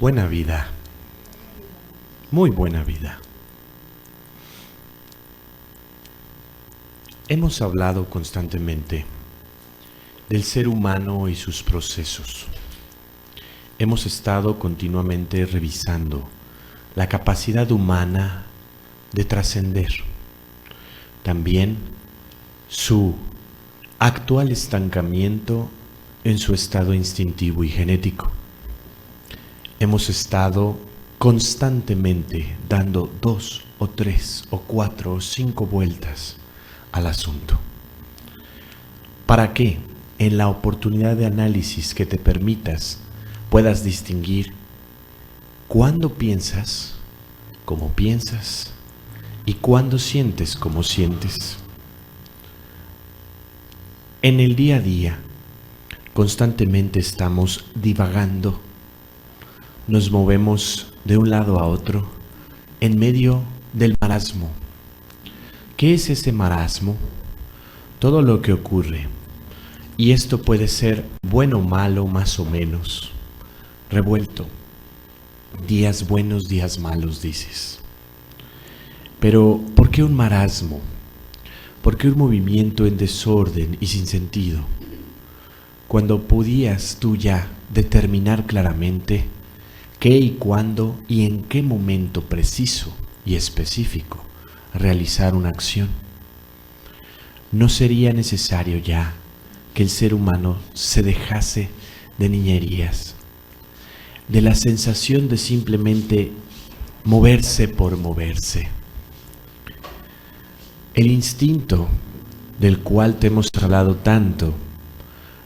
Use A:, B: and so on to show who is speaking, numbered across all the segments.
A: Buena vida, muy buena vida. Hemos hablado constantemente del ser humano y sus procesos. Hemos estado continuamente revisando la capacidad humana de trascender. También su actual estancamiento en su estado instintivo y genético. Hemos estado constantemente dando 2 o 3 o 4 o 5 vueltas al asunto. ¿Para qué? En la oportunidad de análisis que te permitas, puedas distinguir cuándo piensas como piensas y cuándo sientes como sientes. En el día a día, constantemente estamos divagando. Nos movemos de un lado a otro en medio del marasmo. ¿Qué es ese marasmo? Todo lo que ocurre. Y esto puede ser bueno o malo, más o menos, revuelto. Días buenos, días malos, dices. Pero, ¿por qué un marasmo? ¿Por qué un movimiento en desorden y sin sentido? Cuando podías tú ya determinar claramente qué y cuándo y en qué momento preciso y específico realizar una acción. No sería necesario ya que el ser humano se dejase de niñerías, de la sensación de simplemente moverse por moverse. El instinto del cual te hemos hablado tanto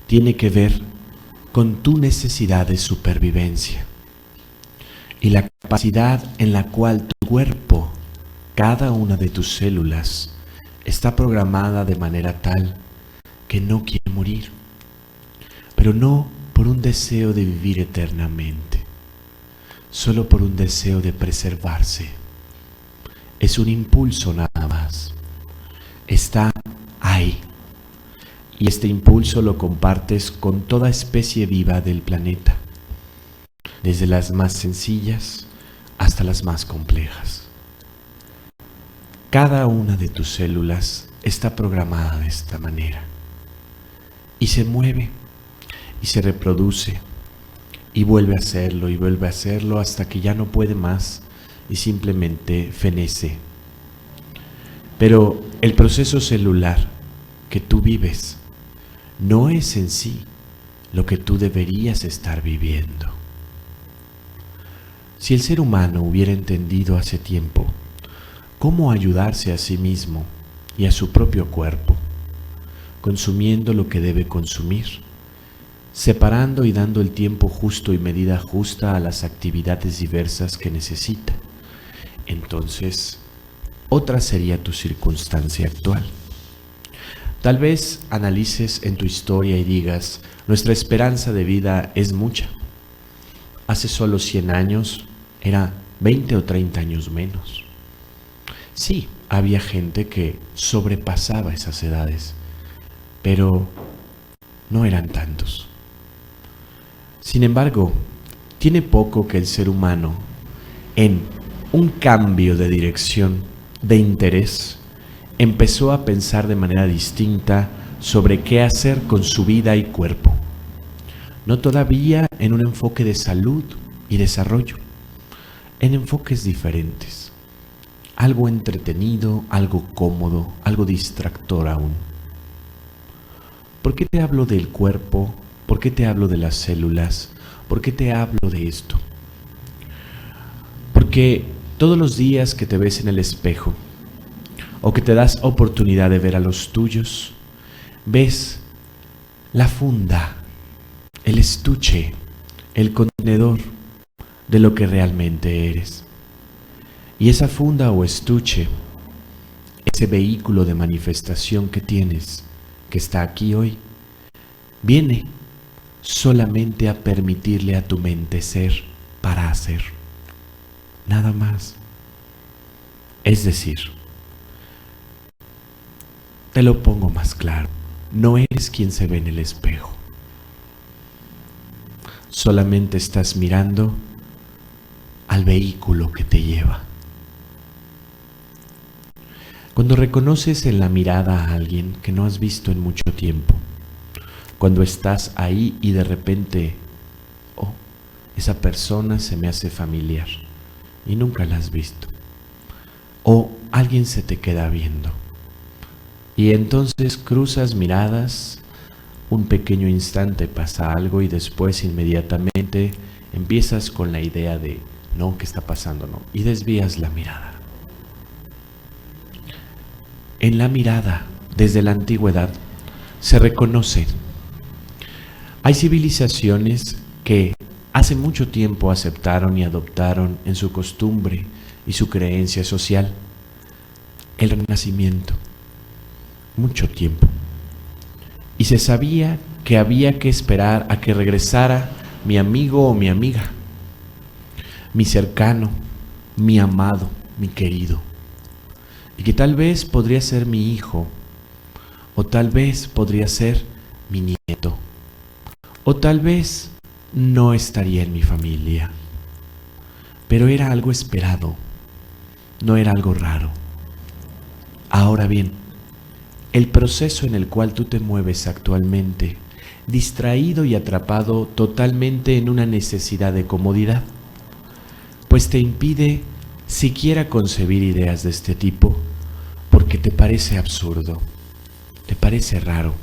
A: tiene que ver con tu necesidad de supervivencia y la capacidad en la cual tu cuerpo, cada una de tus células, está programada de manera tal que no quiere morir, pero no por un deseo de vivir eternamente, solo por un deseo de preservarse. Es un impulso nada más. Está ahí. Y este impulso lo compartes con toda especie viva del planeta, desde las más sencillas hasta las más complejas. Cada una de tus células está programada de esta manera y se mueve y se reproduce y vuelve a hacerlo hasta que ya no puede más y simplemente fenece. Pero el proceso celular que tú vives no es en sí lo que tú deberías estar viviendo. Si el ser humano hubiera entendido hace tiempo cómo ayudarse a sí mismo y a su propio cuerpo, consumiendo lo que debe consumir, separando y dando el tiempo justo y medida justa a las actividades diversas que necesita, entonces otra sería tu circunstancia actual. Tal vez analices en tu historia y digas, nuestra esperanza de vida es mucha. Hace solo 100 años era 20 o 30 años menos. Sí, había gente que sobrepasaba esas edades, pero no eran tantos. Sin embargo, tiene poco que el ser humano, en un cambio de dirección, de interés, empezó a pensar de manera distinta sobre qué hacer con su vida y cuerpo. No todavía en un enfoque de salud y desarrollo, en enfoques diferentes. Algo entretenido, algo cómodo, algo distractor aún. ¿Por qué te hablo del cuerpo? ¿Por qué te hablo de las células? ¿Por qué te hablo de esto? Porque todos los días que te ves en el espejo, o que te das oportunidad de ver a los tuyos, ves la funda, el estuche, el contenedor de lo que realmente eres. Y esa funda o estuche, ese vehículo de manifestación que tienes, que está aquí hoy, viene solamente a permitirle a tu mente ser para hacer. Nada más. Es decir, te lo pongo más claro, no eres quien se ve en el espejo. Solamente estás mirando al vehículo que te lleva. Cuando reconoces en la mirada a alguien que no has visto en mucho tiempo, cuando estás ahí y de repente, oh, esa persona se me hace familiar y nunca la has visto, o alguien se te queda viendo y entonces cruzas miradas, un pequeño instante pasa algo y después inmediatamente empiezas con la idea de no, ¿qué está pasando? No, y desvías la mirada. En la mirada, desde la antigüedad, se reconoce. Hay civilizaciones que hace mucho tiempo aceptaron y adoptaron en su costumbre y su creencia social el renacimiento. Mucho tiempo. Y se sabía que había que esperar a que regresara mi amigo o mi amiga, mi cercano, mi amado, mi querido. Y que tal vez podría ser mi hijo, o tal vez podría ser mi nieto, o tal vez no estaría en mi familia. Pero era algo esperado, no era algo raro. Ahora bien, el proceso en el cual tú te mueves actualmente, distraído y atrapado totalmente en una necesidad de comodidad, pues te impide siquiera concebir ideas de este tipo, porque te parece absurdo, te parece raro.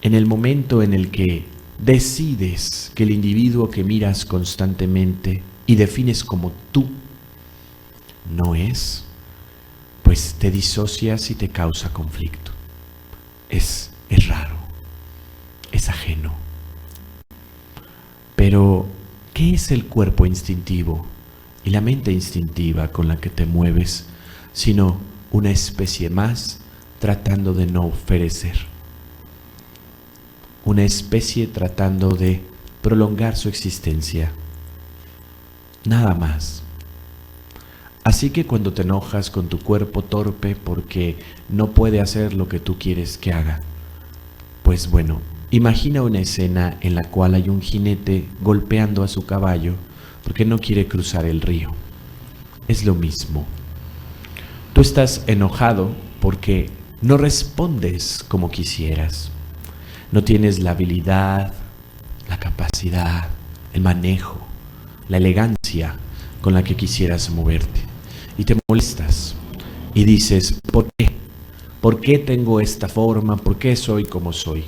A: En el momento en el que decides que el individuo que miras constantemente y defines como tú no es, pues te disocias y te causa conflicto. Es raro, es ajeno. Pero, ¿qué es el cuerpo instintivo y la mente instintiva con la que te mueves, sino una especie más tratando de no perecer? Una especie tratando de prolongar su existencia. Nada más. Así que cuando te enojas con tu cuerpo torpe porque no puede hacer lo que tú quieres que haga, pues bueno, imagina una escena en la cual hay un jinete golpeando a su caballo porque no quiere cruzar el río. Es lo mismo. Tú estás enojado porque no respondes como quisieras. No tienes la habilidad, la capacidad, el manejo, la elegancia con la que quisieras moverte. Y te molestas y dices, ¿por qué? ¿Por qué tengo esta forma? ¿Por qué soy como soy?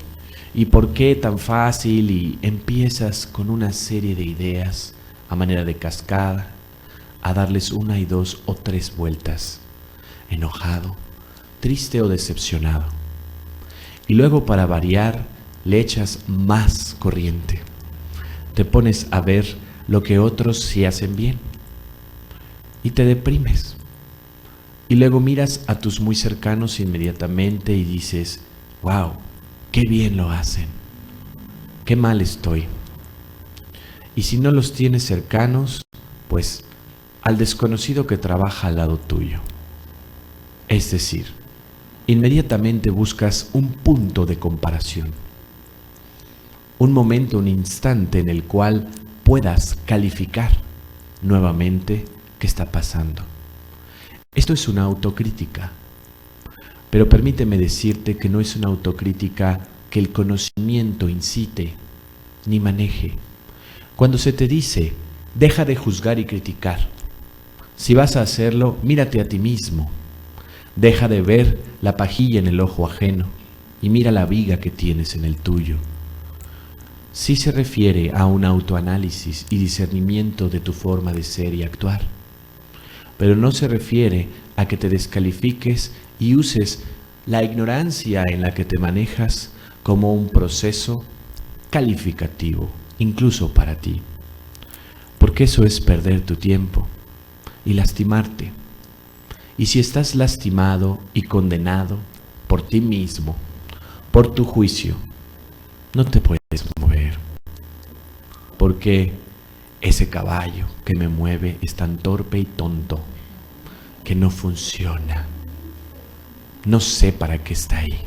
A: ¿Y por qué tan fácil? Y empiezas con una serie de ideas a manera de cascada a darles 1 y 2 o 3 vueltas, enojado, triste o decepcionado. Y luego, para variar, le echas más corriente. Te pones a ver lo que otros sí hacen bien y te deprimes. Y luego miras a tus muy cercanos inmediatamente y dices, wow, qué bien lo hacen, qué mal estoy. Y si no los tienes cercanos, pues al desconocido que trabaja al lado tuyo. Es decir, inmediatamente buscas un punto de comparación, un momento, un instante en el cual puedas calificar nuevamente qué está pasando. Esto es una autocrítica, pero permíteme decirte que no es una autocrítica que el conocimiento incite ni maneje. Cuando se te dice, deja de juzgar y criticar, si vas a hacerlo, mírate a ti mismo. Deja de ver la pajilla en el ojo ajeno y mira la viga que tienes en el tuyo. Sí se refiere a un autoanálisis y discernimiento de tu forma de ser y actuar, pero no se refiere a que te descalifiques y uses la ignorancia en la que te manejas como un proceso calificativo, incluso para ti, porque eso es perder tu tiempo y lastimarte. Y si estás lastimado y condenado por ti mismo, por tu juicio, no te puedes mover, porque ese caballo que me mueve es tan torpe y tonto que no funciona. No sé para qué está ahí.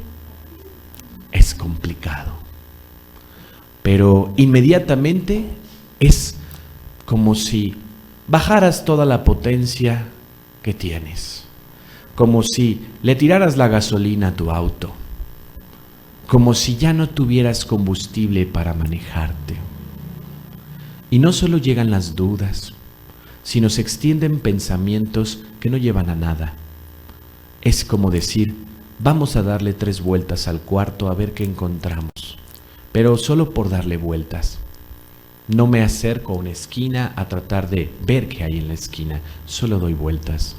A: Es complicado. Pero inmediatamente es como si bajaras toda la potencia que tienes, como si le tiraras la gasolina a tu auto, como si ya no tuvieras combustible para manejarte. Y no solo llegan las dudas, sino se extienden pensamientos que no llevan a nada. Es como decir, vamos a darle 3 vueltas al cuarto a ver qué encontramos, pero solo por darle vueltas. No me acerco a una esquina a tratar de ver qué hay en la esquina, solo doy vueltas.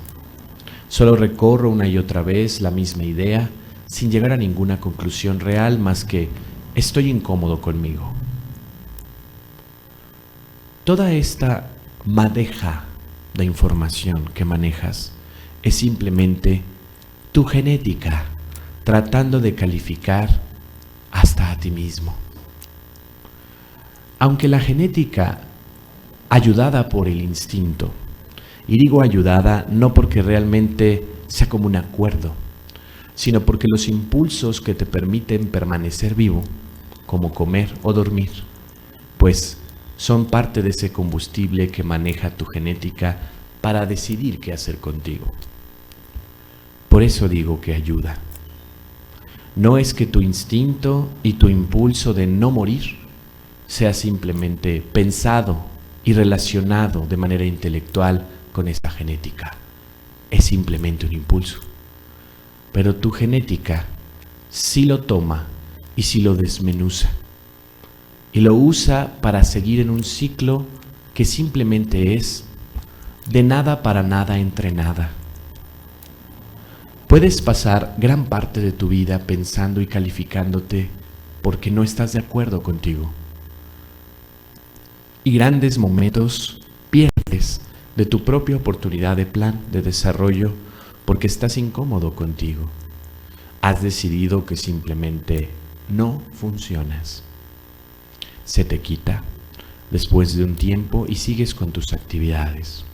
A: Solo recorro una y otra vez la misma idea, sin llegar a ninguna conclusión real más que estoy incómodo conmigo. Toda esta madeja de información que manejas es simplemente tu genética tratando de calificar hasta a ti mismo. Aunque la genética, ayudada por el instinto, y digo ayudada no porque realmente sea como un acuerdo, sino porque los impulsos que te permiten permanecer vivo, como comer o dormir, pues son parte de ese combustible que maneja tu genética para decidir qué hacer contigo. Por eso digo que ayuda. No es que tu instinto y tu impulso de no morir sea simplemente pensado y relacionado de manera intelectual con esa genética. Es simplemente un impulso. Pero tu genética sí lo toma y sí lo desmenuza. Y lo usa para seguir en un ciclo que simplemente es de nada para nada entre nada. Puedes pasar gran parte de tu vida pensando y calificándote porque no estás de acuerdo contigo. Y grandes momentos pierdes de tu propia oportunidad de plan, de desarrollo, porque estás incómodo contigo. Has decidido que simplemente no funcionas. Se te quita después de un tiempo y sigues con tus actividades.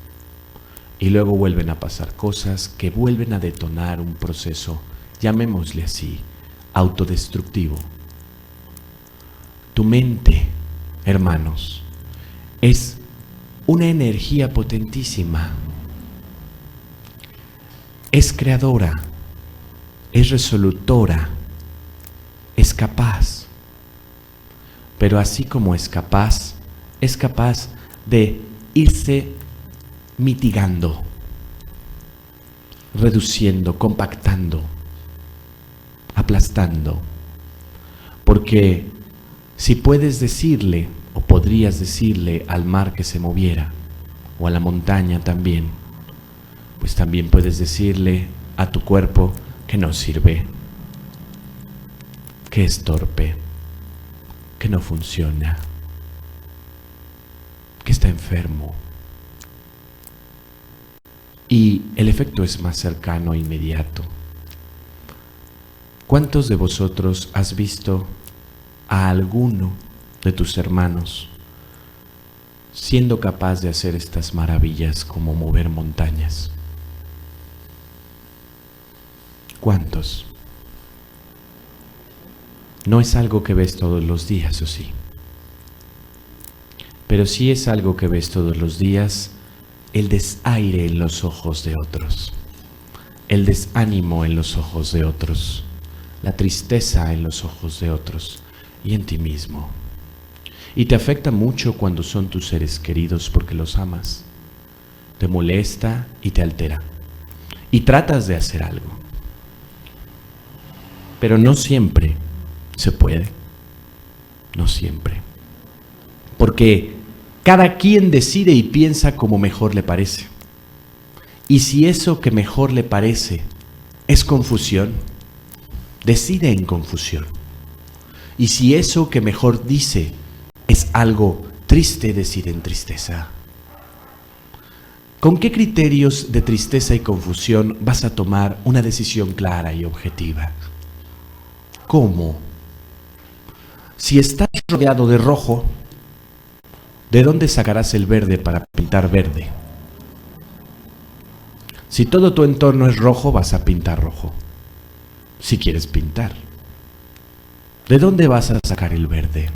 A: Y luego vuelven a pasar cosas que vuelven a detonar un proceso, llamémosle así, autodestructivo. Tu mente, hermanos, es una energía potentísima. Es creadora, es resolutora, es capaz. Pero así como es capaz de irse mitigando, reduciendo, compactando, aplastando. Porque si puedes decirle, o podrías decirle al mar que se moviera, o a la montaña también, pues también puedes decirle a tu cuerpo que no sirve, que es torpe, que no funciona, que está enfermo. Y el efecto es más cercano e inmediato. ¿Cuántos de vosotros has visto a alguno de tus hermanos siendo capaz de hacer estas maravillas como mover montañas? ¿Cuántos? No es algo que ves todos los días, ¿o sí? Pero sí es algo que ves todos los días, el desaire en los ojos de otros, el desánimo en los ojos de otros, la tristeza en los ojos de otros y en ti mismo. Y te afecta mucho cuando son tus seres queridos porque los amas. Te molesta y te altera. Y tratas de hacer algo. Pero no siempre se puede. No siempre. Porque cada quien decide y piensa como mejor le parece. Y si eso que mejor le parece es confusión, decide en confusión. Y si eso que mejor dice es algo triste, decide en tristeza. ¿Con qué criterios de tristeza y confusión vas a tomar una decisión clara y objetiva? ¿Cómo? Si estás rodeado de rojo, ¿de dónde sacarás el verde para pintar verde? Si todo tu entorno es rojo, vas a pintar rojo. Si quieres pintar. ¿De dónde vas a sacar el verde?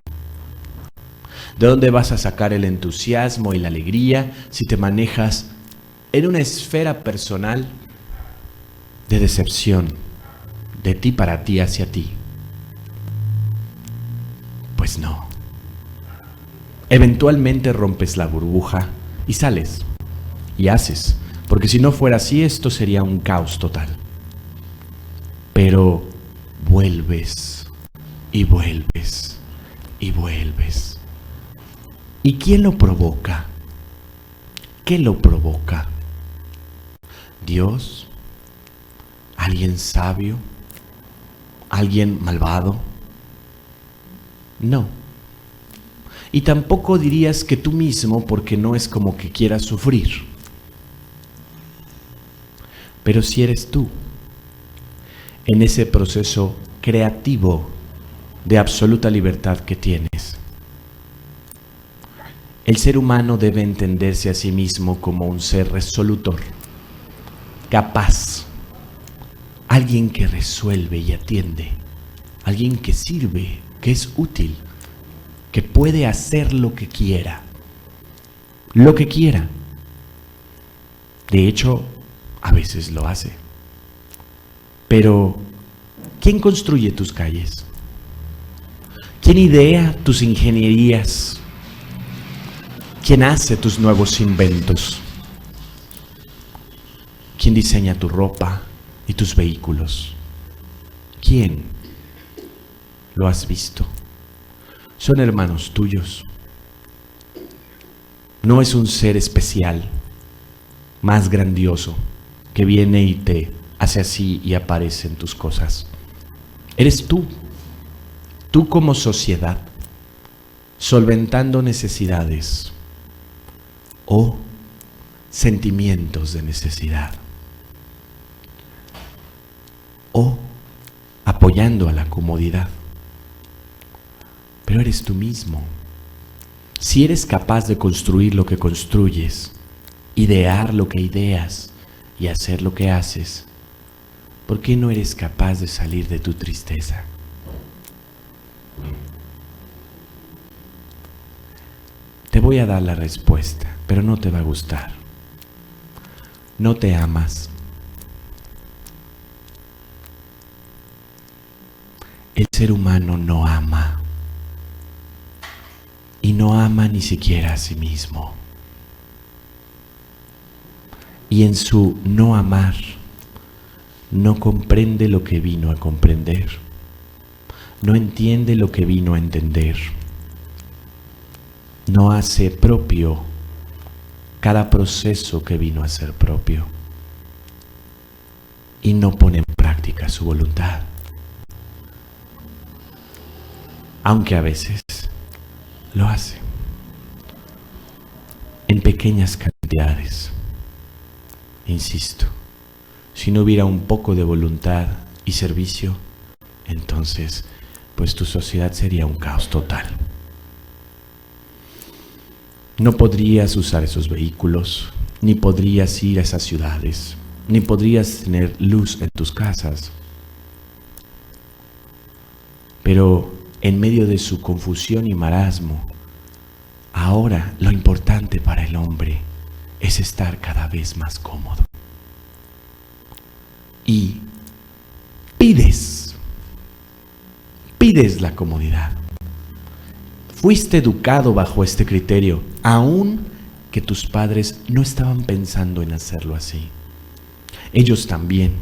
A: ¿De dónde vas a sacar el entusiasmo y la alegría si te manejas en una esfera personal de decepción, de ti para ti hacia ti? Pues no. Eventualmente rompes la burbuja y sales y haces, porque si no fuera así esto sería un caos total. Pero vuelves y vuelves y vuelves. ¿Y quién lo provoca? ¿Qué lo provoca? ¿Dios? ¿Alguien sabio? ¿Alguien malvado? No. Y tampoco dirías que tú mismo, porque no es como que quieras sufrir. Pero si eres tú, en ese proceso creativo de absoluta libertad que tienes. El ser humano debe entenderse a sí mismo como un ser resolutor, capaz, alguien que resuelve y atiende, alguien que sirve, que es útil, que puede hacer lo que quiera. Lo que quiera. De hecho, a veces lo hace. Pero, ¿quién construye tus calles? ¿Quién idea tus ingenierías? ¿Quién hace tus nuevos inventos? ¿Quién diseña tu ropa y tus vehículos? ¿Quién? ¿Lo has visto? Son hermanos tuyos. No es un ser especial, más grandioso, que viene y te hace así y aparece en tus cosas. Eres tú como sociedad, solventando necesidades o sentimientos de necesidad, o apoyando a la comodidad. Pero eres tú mismo. Si eres capaz de construir lo que construyes, idear lo que ideas y hacer lo que haces, ¿por qué no eres capaz de salir de tu tristeza? Te voy a dar la respuesta, pero no te va a gustar. No te amas. El ser humano no ama. Y no ama ni siquiera a sí mismo. Y en su no amar, no comprende lo que vino a comprender. No entiende lo que vino a entender. No hace propio cada proceso que vino a ser propio. Y no pone en práctica su voluntad. Aunque a veces lo hace. En pequeñas cantidades. Insisto, si no hubiera un poco de voluntad y servicio, entonces, pues tu sociedad sería un caos total. No podrías usar esos vehículos, ni podrías ir a esas ciudades, ni podrías tener luz en tus casas. Pero en medio de su confusión y marasmo, ahora lo importante para el hombre es estar cada vez más cómodo. Y pides la comodidad. Fuiste educado bajo este criterio, aun que tus padres no estaban pensando en hacerlo así. Ellos también.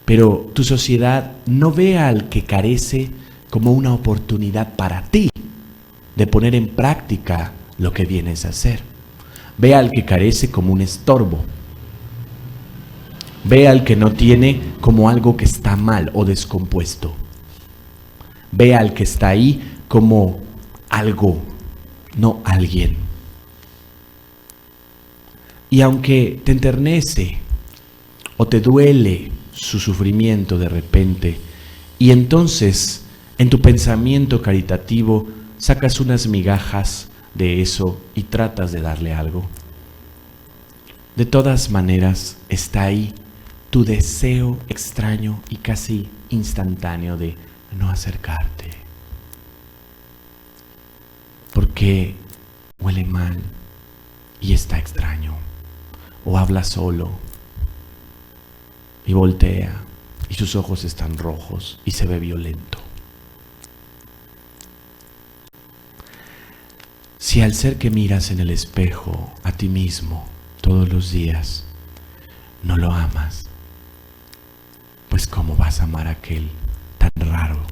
A: Pero tu sociedad no ve al que carece como una oportunidad para ti de poner en práctica lo que vienes a hacer. Ve al que carece como un estorbo. Ve al que no tiene como algo que está mal o descompuesto. Ve al que está ahí como algo, no alguien. Y aunque te enternece o te duele su sufrimiento de repente, y entonces en tu pensamiento caritativo sacas unas migajas de eso y tratas de darle algo, de todas maneras está ahí tu deseo extraño y casi instantáneo de no acercarte. porque huele mal y está extraño, o habla solo y voltea y sus ojos están rojos y se ve violento. Si al ser que miras en el espejo a ti mismo todos los días no lo amas, pues ¿cómo vas a amar a aquel tan raro?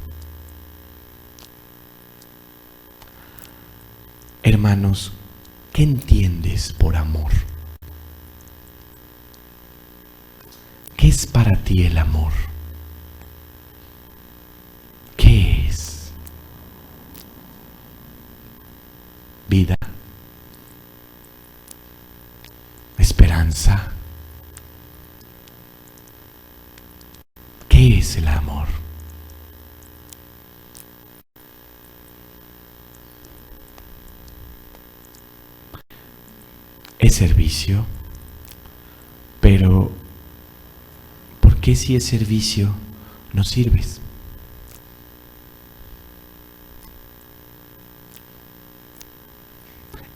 A: Hermanos, ¿qué entiendes por amor? ¿Qué es para ti el amor? ¿Qué es? ¿Vida? ¿Esperanza? ¿Qué es el amor? Es servicio, pero ¿por qué si es servicio no sirves?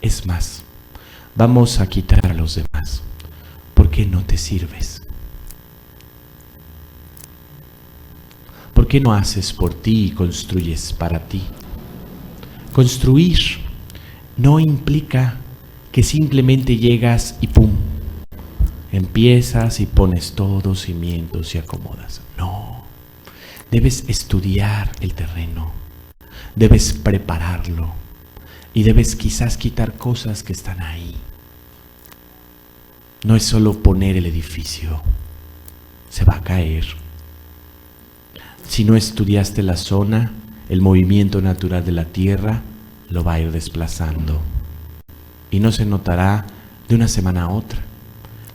A: Es más, vamos a quitar a los demás. ¿Por qué no te sirves? ¿Por qué no haces por ti y construyes para ti? Construir no implica que simplemente llegas y ¡pum! Empiezas y pones todos cimientos y acomodas. No, debes estudiar el terreno, debes prepararlo y debes quizás quitar cosas que están ahí. No es solo poner el edificio, se va a caer. Si no estudiaste la zona, el movimiento natural de la tierra lo va a ir desplazando. Y no se notará de una semana a otra,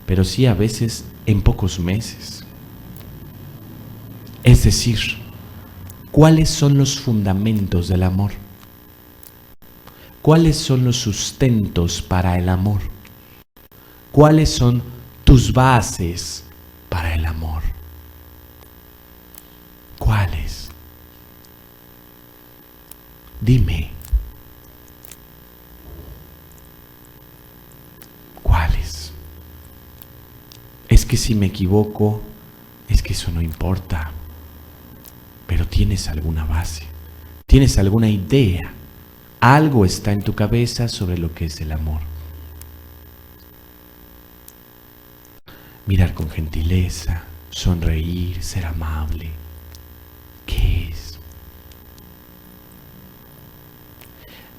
A: pero sí a veces en pocos meses. Es decir, ¿cuáles son los fundamentos del amor? ¿Cuáles son los sustentos para el amor? ¿Cuáles son tus bases para el amor? ¿Cuáles? Dime. ¿Cuáles? Es que si me equivoco, es que eso no importa. Pero tienes alguna base, tienes alguna idea, algo está en tu cabeza sobre lo que es el amor. Mirar con gentileza, sonreír, ser amable. ¿Qué es?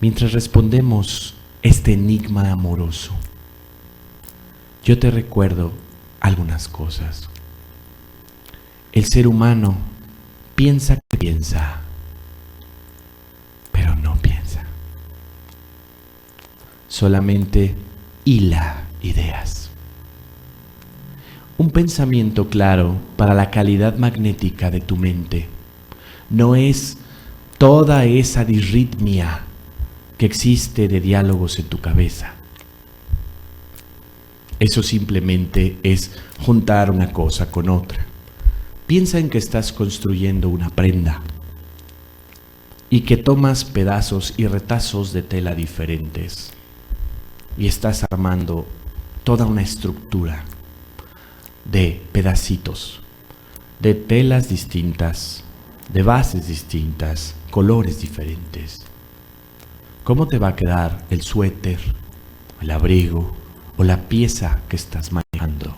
A: Mientras respondemos este enigma amoroso, yo te recuerdo algunas cosas. El ser humano piensa que piensa, pero no piensa. Solamente hila ideas. Un pensamiento claro para la calidad magnética de tu mente no es toda esa disritmia que existe de diálogos en tu cabeza. Eso simplemente es juntar una cosa con otra. Piensa en que estás construyendo una prenda y que tomas pedazos y retazos de tela diferentes y estás armando toda una estructura de pedacitos, de telas distintas, de bases distintas, colores diferentes. ¿Cómo te va a quedar el suéter, el abrigo o la pieza que estás manejando?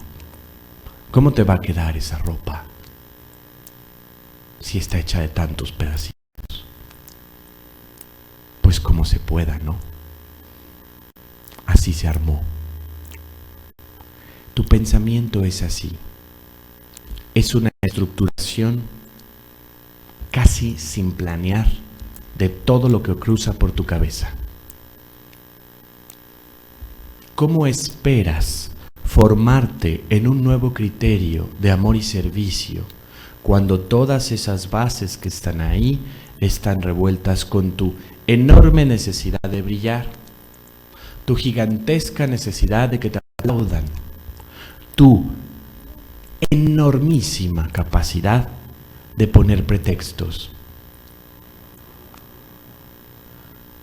A: ¿Cómo te va a quedar esa ropa si está hecha de tantos pedacitos? Pues como se pueda, ¿no? Así se armó. Tu pensamiento es así. Es una estructuración casi sin planear de todo lo que cruza por tu cabeza. ¿Cómo esperas formarte en un nuevo criterio de amor y servicio cuando todas esas bases que están ahí están revueltas con tu enorme necesidad de brillar, tu gigantesca necesidad de que te aplaudan, tu enormísima capacidad de poner pretextos?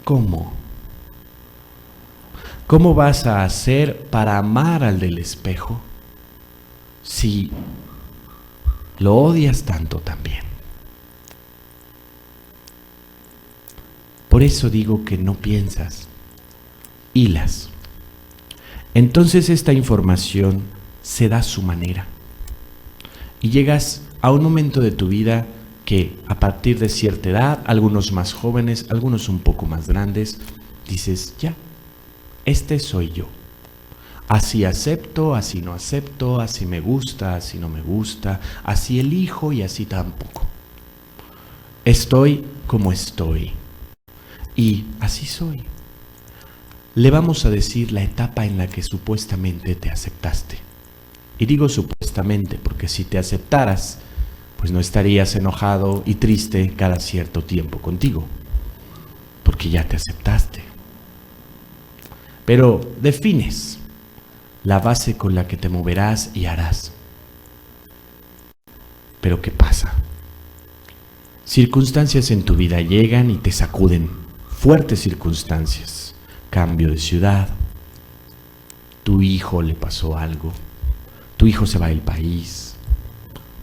A: ¿Cómo ¿Cómo vas a hacer para amar al del espejo si lo odias tanto también? Por eso digo que no piensas, hilas. Entonces esta información se da a su manera. Y llegas a un momento de tu vida que a partir de cierta edad, algunos más jóvenes, algunos un poco más grandes, dices, ya, este soy yo. Así acepto, así no acepto, así me gusta, así no me gusta, así elijo y así tampoco. Estoy como estoy. Y así soy. Le vamos a decir la etapa en la que supuestamente te aceptaste. Y digo supuestamente porque si te aceptaras, pues no estarías enojado y triste cada cierto tiempo contigo, porque ya te aceptaste. Pero defines la base con la que te moverás y harás. Pero ¿qué pasa? Circunstancias en tu vida llegan y te sacuden, fuertes circunstancias. Cambio de ciudad, tu hijo le pasó algo, tu hijo se va del país,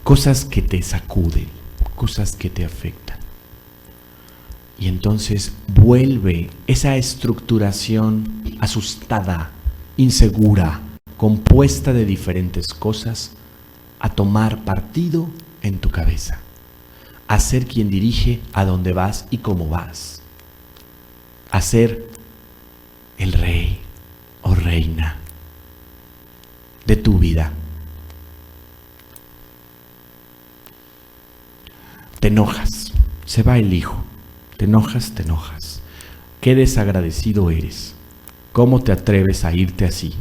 A: cosas que te sacuden, cosas que te afectan. Y entonces vuelve esa estructuración asustada, insegura, compuesta de diferentes cosas, a tomar partido en tu cabeza, a ser quien dirige a dónde vas y cómo vas, a ser el rey o reina de tu vida. Te enojas, se va el hijo, te enojas. Qué desagradecido eres. ¿Cómo te atreves a irte así?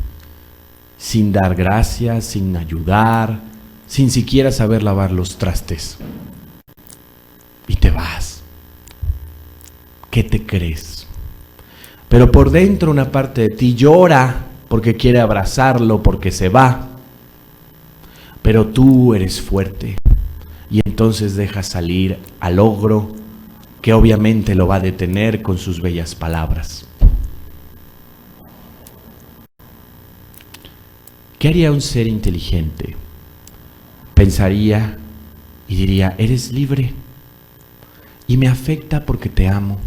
A: Sin dar gracias, sin ayudar, sin siquiera saber lavar los trastes. Y te vas. ¿Qué te crees? Pero por dentro una parte de ti llora porque quiere abrazarlo, porque se va. Pero tú eres fuerte y entonces dejas salir al ogro que obviamente lo va a detener con sus bellas palabras. ¿Qué haría un ser inteligente? Pensaría y diría, eres libre y me afecta porque te amo,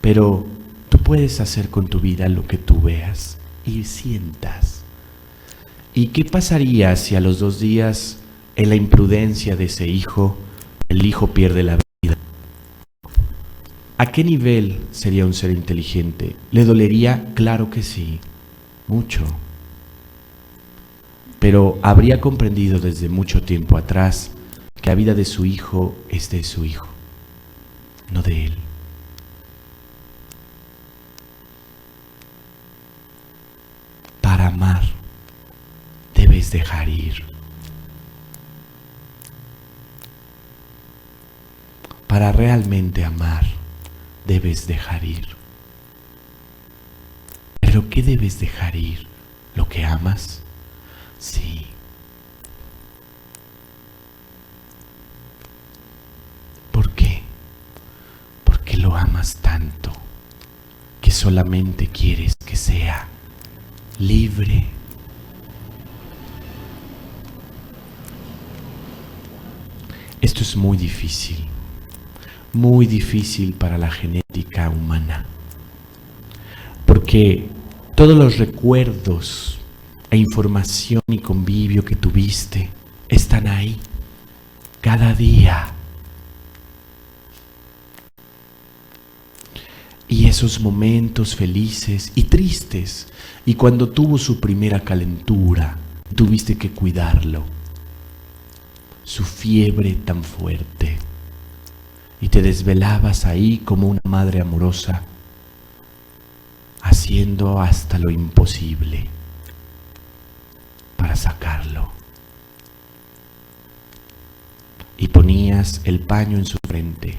A: pero tú puedes hacer con tu vida lo que tú veas y sientas. ¿Y qué pasaría si a los 2 días, en la imprudencia de ese hijo, el hijo pierde la vida? ¿A qué nivel sería un ser inteligente? ¿Le dolería? Claro que sí, mucho. Pero habría comprendido desde mucho tiempo atrás que la vida de su hijo es de su hijo, no de él. Para amar, debes dejar ir. Para realmente amar, debes dejar ir. ¿Pero qué debes dejar ir? ¿Lo que amas? Sí. ¿Por qué? Porque lo amas tanto que solamente quieres que sea libre. Esto es muy difícil para la genética humana, porque todos los recuerdos e información y convivio que tuviste están ahí, cada día. Y esos momentos felices y tristes, y cuando tuvo su primera calentura, tuviste que cuidarlo, su fiebre tan fuerte, y te desvelabas ahí como una madre amorosa, haciendo hasta lo imposible para sacarlo. Y ponías el paño en su frente,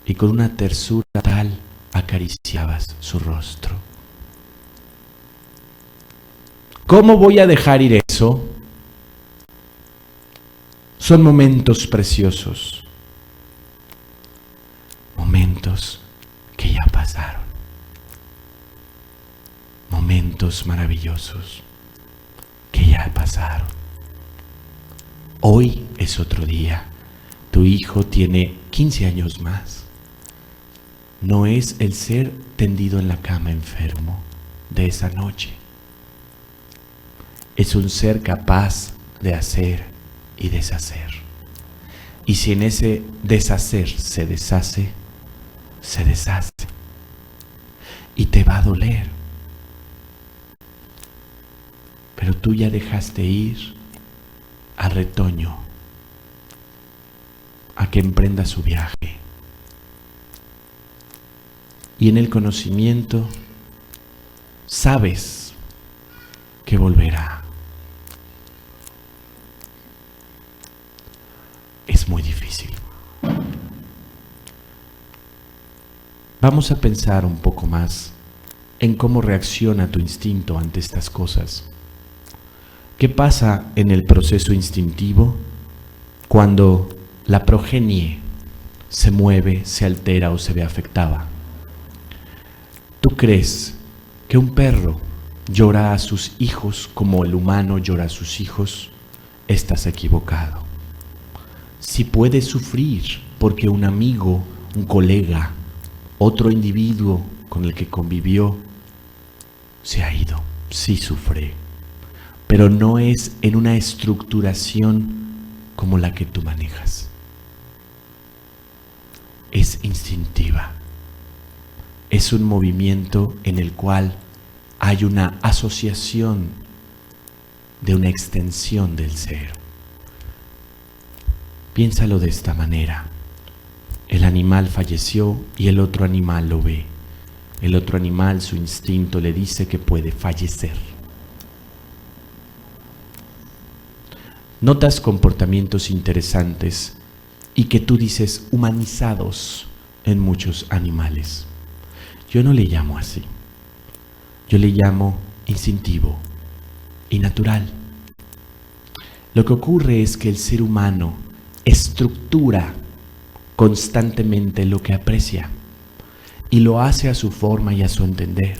A: y con una tersura tal acariciabas su rostro. ¿Cómo voy a dejar ir eso? Son momentos preciosos, momentos que ya pasaron. momentos maravillosos que ya pasaron. Hoy es otro día. Tu hijo tiene 15 años más. No es el ser tendido en la cama enfermo de esa noche. Es un ser capaz de hacer y deshacer. Y si en ese deshacer se deshace, se deshace. Y te va a doler. Pero tú ya dejaste ir al retoño a que emprenda su viaje. Y en el conocimiento sabes que volverá. Es muy difícil. Vamos a pensar un poco más en cómo reacciona tu instinto ante estas cosas. ¿Qué pasa en el proceso instintivo cuando la progenie se mueve, se altera o se ve afectada? ¿Tú crees que un perro llora a sus hijos como el humano llora a sus hijos? Estás equivocado. Si puedes sufrir porque un amigo, un colega, otro individuo con el que convivió se ha ido, sí sufre, pero no es en una estructuración como la que tú manejas. Es instintiva. Es un movimiento en el cual hay una asociación de una extensión del ser. Piénsalo de esta manera. El animal falleció y el otro animal lo ve. El otro animal, su instinto le dice que puede fallecer. Notas comportamientos interesantes y que tú dices humanizados en muchos animales. Yo no le llamo así. Yo le llamo instintivo y natural. Lo que ocurre es que el ser humano estructura constantemente lo que aprecia y lo hace a su forma y a su entender.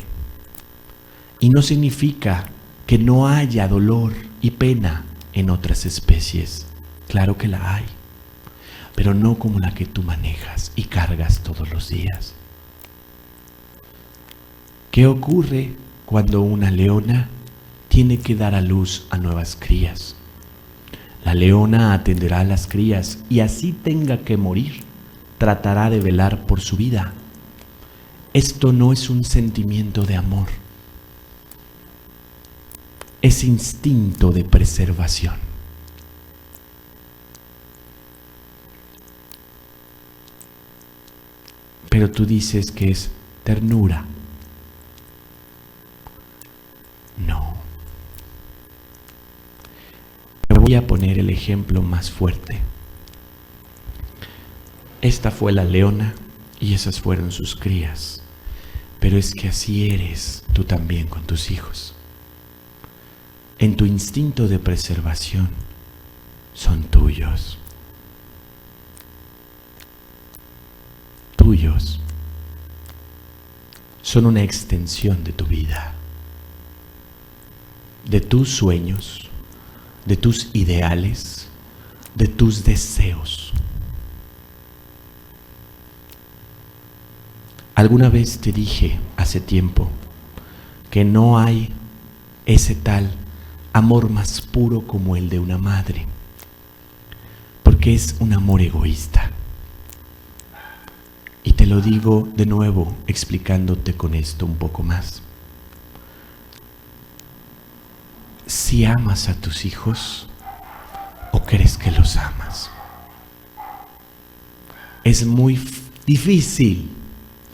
A: Y no significa que no haya dolor y pena en otras especies. Claro que la hay, pero no como la que tú manejas y cargas todos los días. ¿Qué ocurre cuando una leona tiene que dar a luz a nuevas crías? La leona atenderá a las crías y así tenga que morir, tratará de velar por su vida. Esto no es un sentimiento de amor, es instinto de preservación. Pero tú dices que es ternura. No. Me voy a poner el ejemplo más fuerte. Esta fue la leona y esas fueron sus crías. Pero es que así eres tú también con tus hijos. En tu instinto de preservación son tuyos. Tuyos. Son una extensión de tu vida, de tus sueños, de tus ideales, de tus deseos. Alguna vez te dije hace tiempo que no hay ese tal amor más puro como el de una madre, porque es un amor egoísta. Y te lo digo de nuevo, explicándote con esto un poco más. Si amas a tus hijos o crees que los amas, es muy difícil,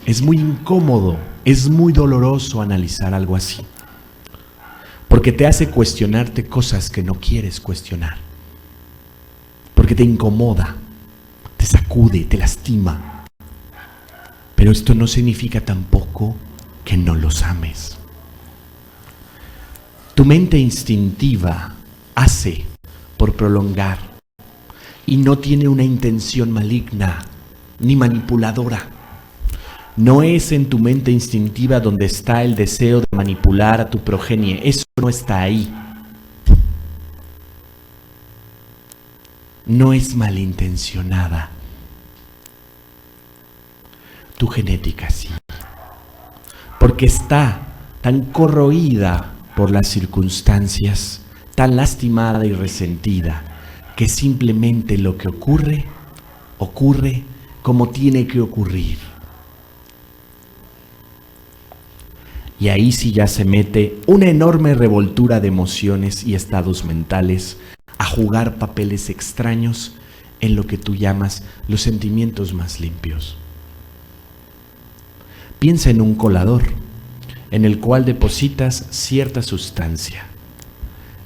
A: es muy incómodo, es muy doloroso analizar algo así, porque te hace cuestionarte cosas que no quieres cuestionar, porque te incomoda, te sacude, te lastima. Pero esto no significa tampoco que no los ames. Tu mente instintiva hace por prolongar y no tiene una intención maligna ni manipuladora. No es en tu mente instintiva donde está el deseo de manipular a tu progenie. Eso no está ahí. No es malintencionada. Tu genética sí. Porque está tan corroída por las circunstancias, tan lastimada y resentida, que simplemente lo que ocurre, ocurre como tiene que ocurrir. Y ahí sí ya se mete una enorme revoltura de emociones y estados mentales a jugar papeles extraños en lo que tú llamas los sentimientos más limpios. Piensa en un colador en el cual depositas cierta sustancia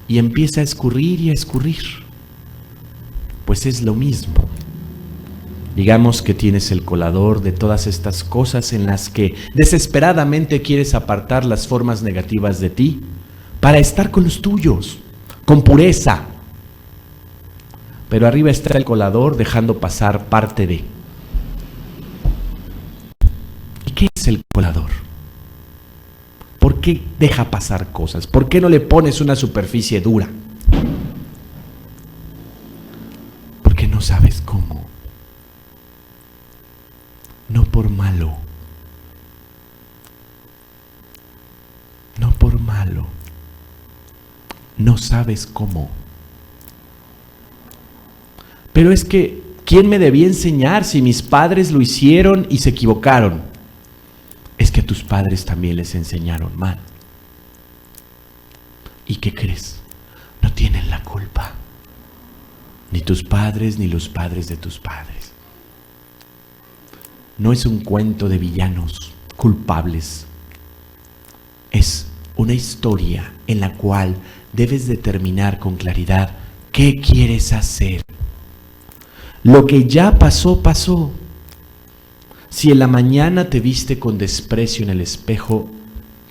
A: y empieza a escurrir y a escurrir. Pues es lo mismo. Digamos que tienes el colador de todas estas cosas en las que desesperadamente quieres apartar las formas negativas de ti para estar con los tuyos, con pureza. Pero arriba está el colador dejando pasar parte de. ¿Y qué es el colador? ¿Por qué deja pasar cosas? ¿Por qué no le pones una superficie dura? Porque no sabes cómo. No por malo. No por malo. No sabes cómo. Pero es que, ¿quién me debía enseñar si mis padres lo hicieron y se equivocaron? Es que a tus padres también les enseñaron mal. ¿Y qué crees? No tienen la culpa. Ni tus padres ni los padres de tus padres. No es un cuento de villanos culpables. Es una historia en la cual debes determinar con claridad qué quieres hacer. Lo que ya pasó, pasó. Si en la mañana te viste con desprecio en el espejo,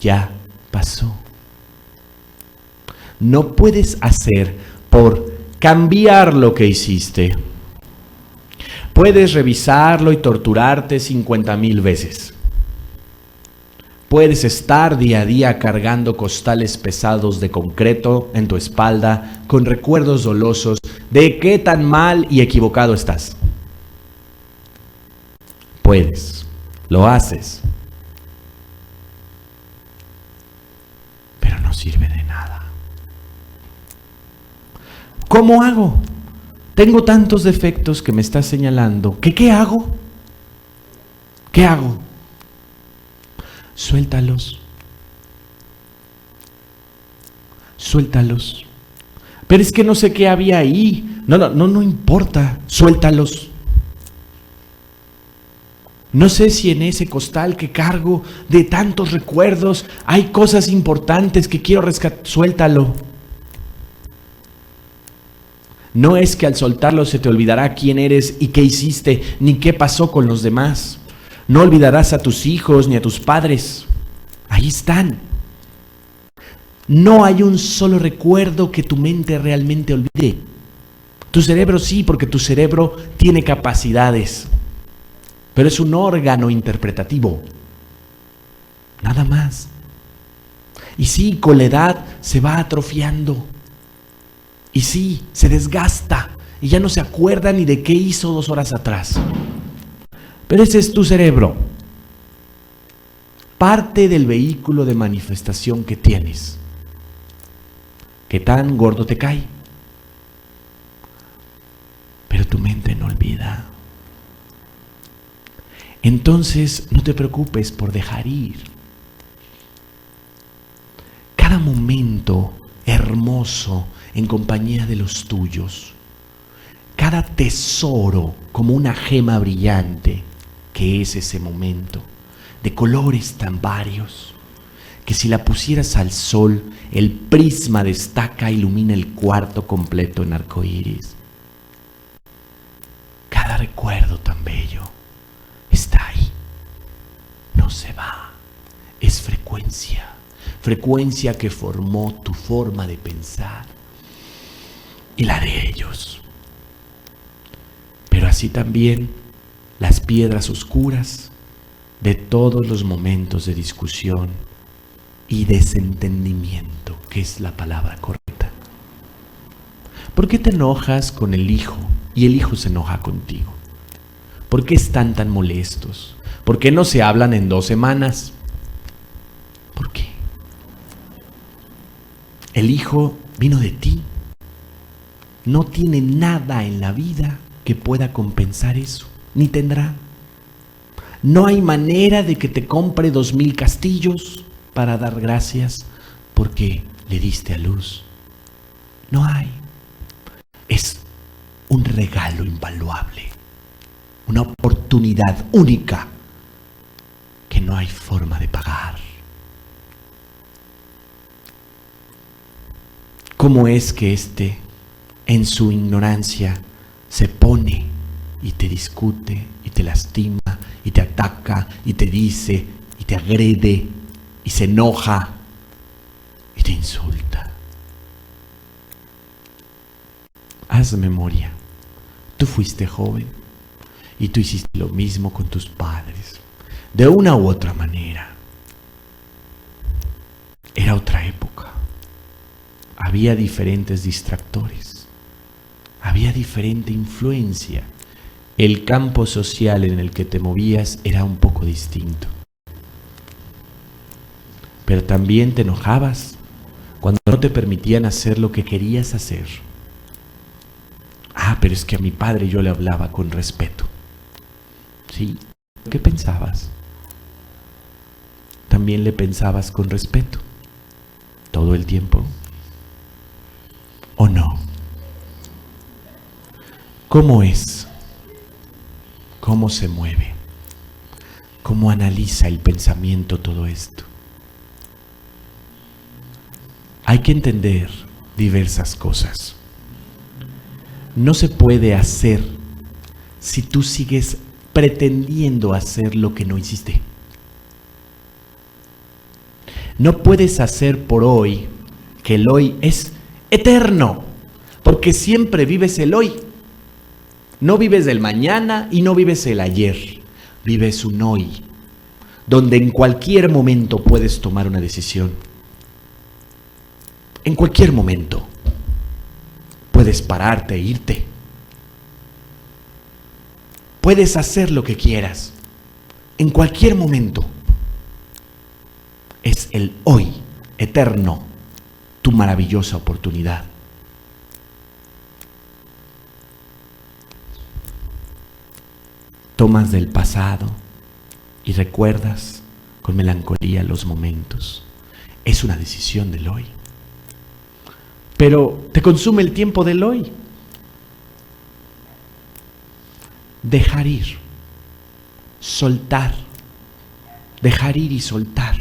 A: ya pasó. No puedes hacer por cambiar lo que hiciste. Puedes revisarlo y torturarte 50,000 veces. Puedes estar día a día cargando costales pesados de concreto en tu espalda con recuerdos dolosos de qué tan mal y equivocado estás. Puedes, lo haces, pero no sirve de nada. ¿Cómo hago? Tengo tantos defectos que me estás señalando. ¿Qué hago? ¿Qué hago? Suéltalos. Suéltalos. Pero es que no sé qué había ahí. No importa. Suéltalos. No sé si en ese costal que cargo de tantos recuerdos hay cosas importantes que quiero rescatar. Suéltalo. No es que al soltarlo se te olvidará quién eres y qué hiciste, ni qué pasó con los demás. No olvidarás a tus hijos ni a tus padres. Ahí están. No hay un solo recuerdo que tu mente realmente olvide. Tu cerebro sí, porque tu cerebro tiene capacidades, pero es un órgano interpretativo. Nada más. Y sí, con la edad se va atrofiando. Y sí, se desgasta y ya no se acuerda ni de qué hizo 2 horas atrás. Pero ese es tu cerebro. Parte del vehículo de manifestación que tienes. ¿Qué tan gordo te cae? Pero tu mente no olvida. Entonces no te preocupes por dejar ir. Cada momento hermoso en compañía de los tuyos, cada tesoro como una gema brillante que es ese momento, de colores tan varios, que si la pusieras al sol, el prisma destaca e ilumina el cuarto completo en arcoíris. Cada recuerdo tan bello está ahí, no se va, es frecuencia. Frecuencia que formó tu forma de pensar y la de ellos. Pero así también las piedras oscuras de todos los momentos de discusión y desentendimiento, que es la palabra correcta. ¿Por qué te enojas con el hijo y el hijo se enoja contigo? ¿Por qué están tan molestos? ¿Por qué no se hablan en 2 semanas? ¿Por qué? El hijo vino de ti. No tiene nada en la vida que pueda compensar eso, ni tendrá. No hay manera de que te compre 2000 castillos para dar gracias porque le diste a luz. No hay. Es un regalo invaluable, una oportunidad única que no hay forma de pagar. ¿Cómo es que en su ignorancia, se pone y te discute y te lastima y te ataca y te dice y te agrede y se enoja y te insulta? Haz memoria. Tú fuiste joven y tú hiciste lo mismo con tus padres, de una u otra manera. Era otra época. Había diferentes distractores. Había diferente influencia. El campo social en el que te movías era un poco distinto. Pero también te enojabas cuando no te permitían hacer lo que querías hacer. Pero es que a mi padre yo le hablaba con respeto. ¿Sí? ¿Qué pensabas? ¿También le pensabas con respeto todo el tiempo? ¿O no? ¿Cómo es? ¿Cómo se mueve? ¿Cómo analiza el pensamiento todo esto? Hay que entender diversas cosas. No se puede hacer si tú sigues pretendiendo hacer lo que no hiciste. No puedes hacer por hoy, que el hoy es eterno, porque siempre vives el hoy. No vives del mañana y no vives el ayer, vives un hoy, donde en cualquier momento puedes tomar una decisión. En cualquier momento puedes pararte e irte. Puedes hacer lo que quieras, en cualquier momento. Es el hoy eterno, tu maravillosa oportunidad. Tomas del pasado y recuerdas con melancolía los momentos. Es una decisión del hoy. Pero te consume el tiempo del hoy. Dejar ir, soltar, dejar ir y soltar.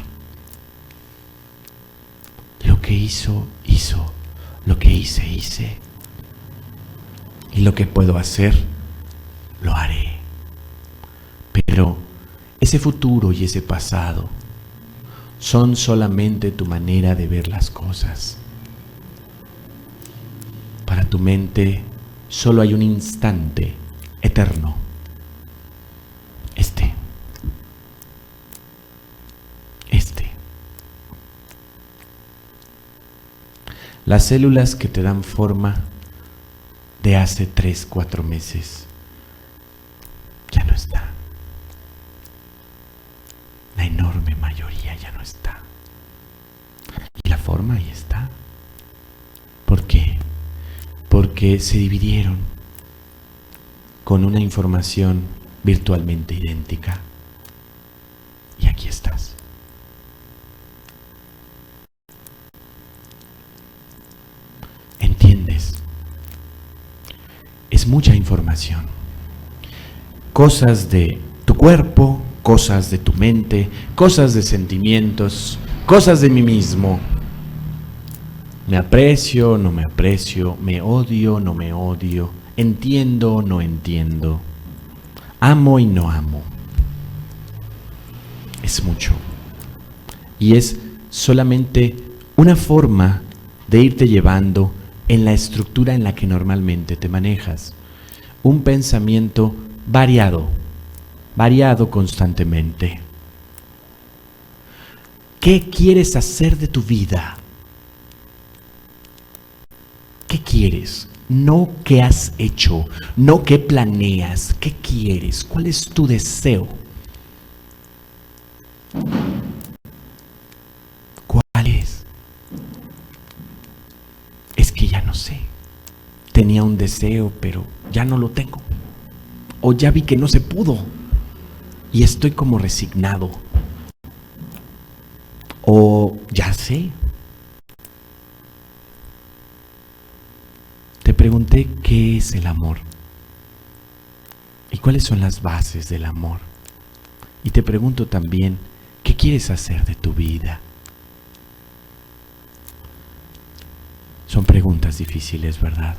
A: Lo que hizo, hizo. Lo que hice, hice. Y lo que puedo hacer, lo haré. Pero ese futuro y ese pasado son solamente tu manera de ver las cosas. Para tu mente solo hay un instante eterno. Este. Las células que te dan forma de hace 3-4 meses ya no está. La enorme mayoría ya no está. Y la forma ahí está. ¿Por qué? Porque se dividieron con una información virtualmente idéntica. Y aquí estás. ¿Entiendes? Es mucha información. Cosas de tu cuerpo, cosas de tu mente, cosas de sentimientos, cosas de mí mismo. Me aprecio, no me aprecio, me odio, no me odio, entiendo, no entiendo, amo y no amo. Es mucho. Y es solamente una forma de irte llevando en la estructura en la que normalmente te manejas. Un pensamiento variado constantemente. ¿Qué quieres hacer de tu vida? ¿Qué quieres? No qué has hecho, no qué planeas, ¿qué quieres? ¿Cuál es tu deseo? ¿Cuál es? Es que ya no sé. Tenía un deseo, pero ya no lo tengo. O ya vi que no se pudo y estoy como resignado. O ya sé. Te pregunté qué es el amor y cuáles son las bases del amor. Y te pregunto también, ¿qué quieres hacer de tu vida? Son preguntas difíciles, ¿verdad?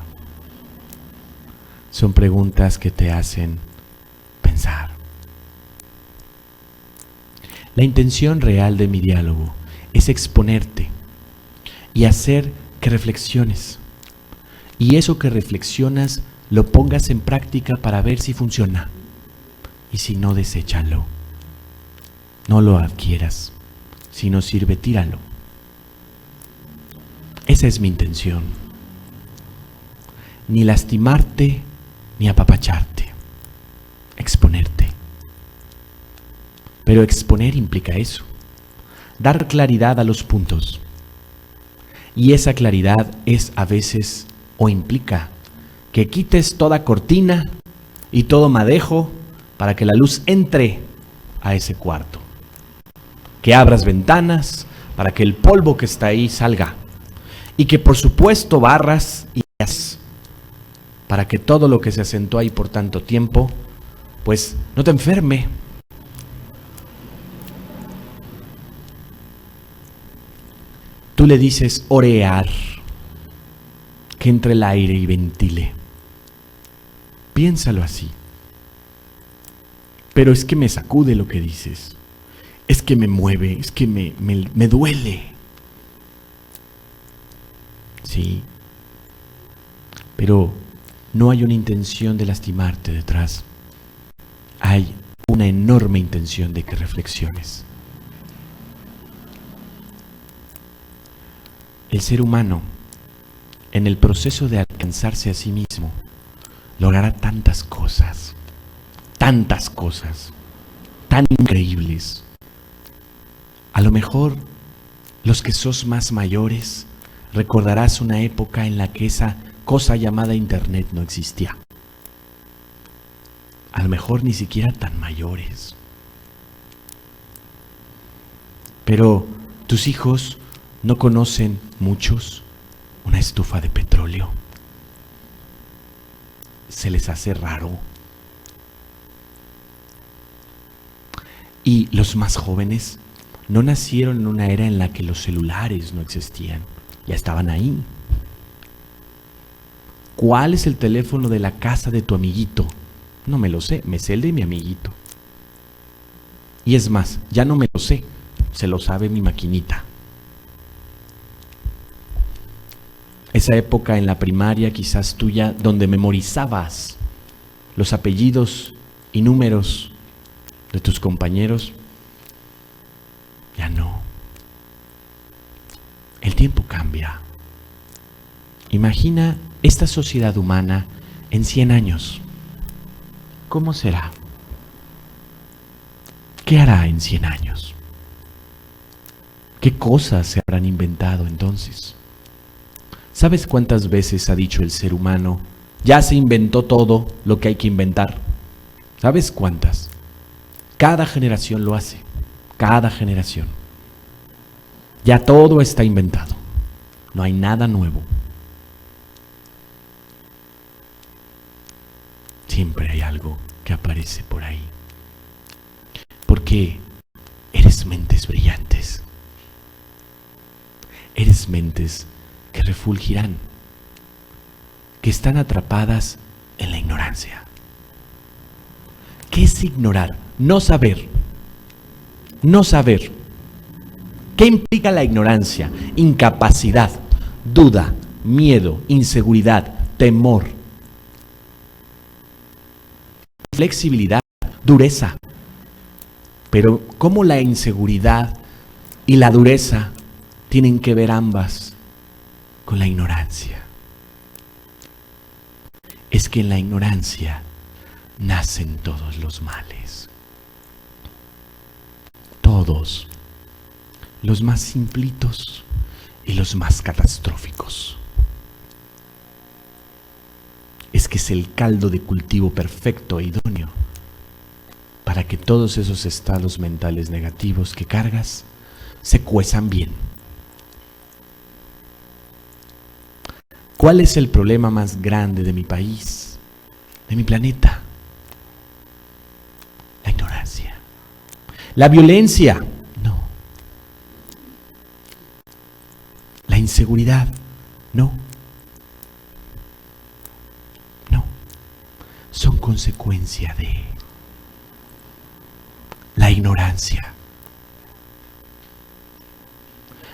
A: Son preguntas que te hacen pensar. La intención real de mi diálogo es exponerte y hacer que reflexiones. Y eso que reflexionas lo pongas en práctica para ver si funciona. Y si no, deséchalo. No lo adquieras. Si no sirve, tíralo. Esa es mi intención. Ni lastimarte, ni apapacharte. Exponerte. Pero exponer implica eso. Dar claridad a los puntos. Y esa claridad es a veces o implica que quites toda cortina y todo madejo para que la luz entre a ese cuarto. Que abras ventanas para que el polvo que está ahí salga. Y que por supuesto barras y hagas para que todo lo que se asentó ahí por tanto tiempo, pues no te enferme. Tú le dices orear, que entre el aire y ventile. Piénsalo así. Pero es que me sacude lo que dices. Es que me mueve, es que me duele. Sí. Pero no hay una intención de lastimarte detrás. Hay una enorme intención de que reflexiones. El ser humano, en el proceso de alcanzarse a sí mismo, logrará tantas cosas, tan increíbles. A lo mejor, los que sos más mayores, recordarás una época en la que esa cosa llamada Internet no existía. A lo mejor ni siquiera tan mayores. Pero tus hijos no conocen, muchos, una estufa de petróleo. Se les hace raro. Y los más jóvenes no nacieron en una era en la que los celulares no existían. Ya estaban ahí. ¿Cuál es el teléfono de la casa de tu amiguito? No me lo sé, me sé el de mi amiguito. Y es más, ya no me lo sé, se lo sabe mi maquinita. Esa época en la primaria quizás tuya, donde memorizabas los apellidos y números de tus compañeros, ya no. El tiempo cambia. Imagina esta sociedad humana en 100 años. ¿Cómo será? ¿Qué hará en 100 años? ¿Qué cosas se habrán inventado entonces? ¿Sabes cuántas veces ha dicho el ser humano, ya se inventó todo lo que hay que inventar? ¿Sabes cuántas? Cada generación lo hace, cada generación. Ya todo está inventado, no hay nada nuevo. Siempre hay algo que aparece por ahí. Porque eres mentes brillantes. Eres mentes que refulgirán, que están atrapadas en la ignorancia. ¿Qué es ignorar? No saber. No saber. ¿Qué implica la ignorancia? Incapacidad, duda, miedo, inseguridad, temor, flexibilidad, dureza. Pero ¿cómo la inseguridad y la dureza tienen que ver ambas con la ignorancia. Es que en la ignorancia nacen todos los males. Todos, los más simplitos y los más catastróficos. Es que es el caldo de cultivo perfecto e idóneo para que todos esos estados mentales negativos que cargas se cuezan bien. ¿Cuál es el problema más grande de mi país, de mi planeta? La ignorancia. La violencia, no. La inseguridad, no. No. Son consecuencia de la ignorancia.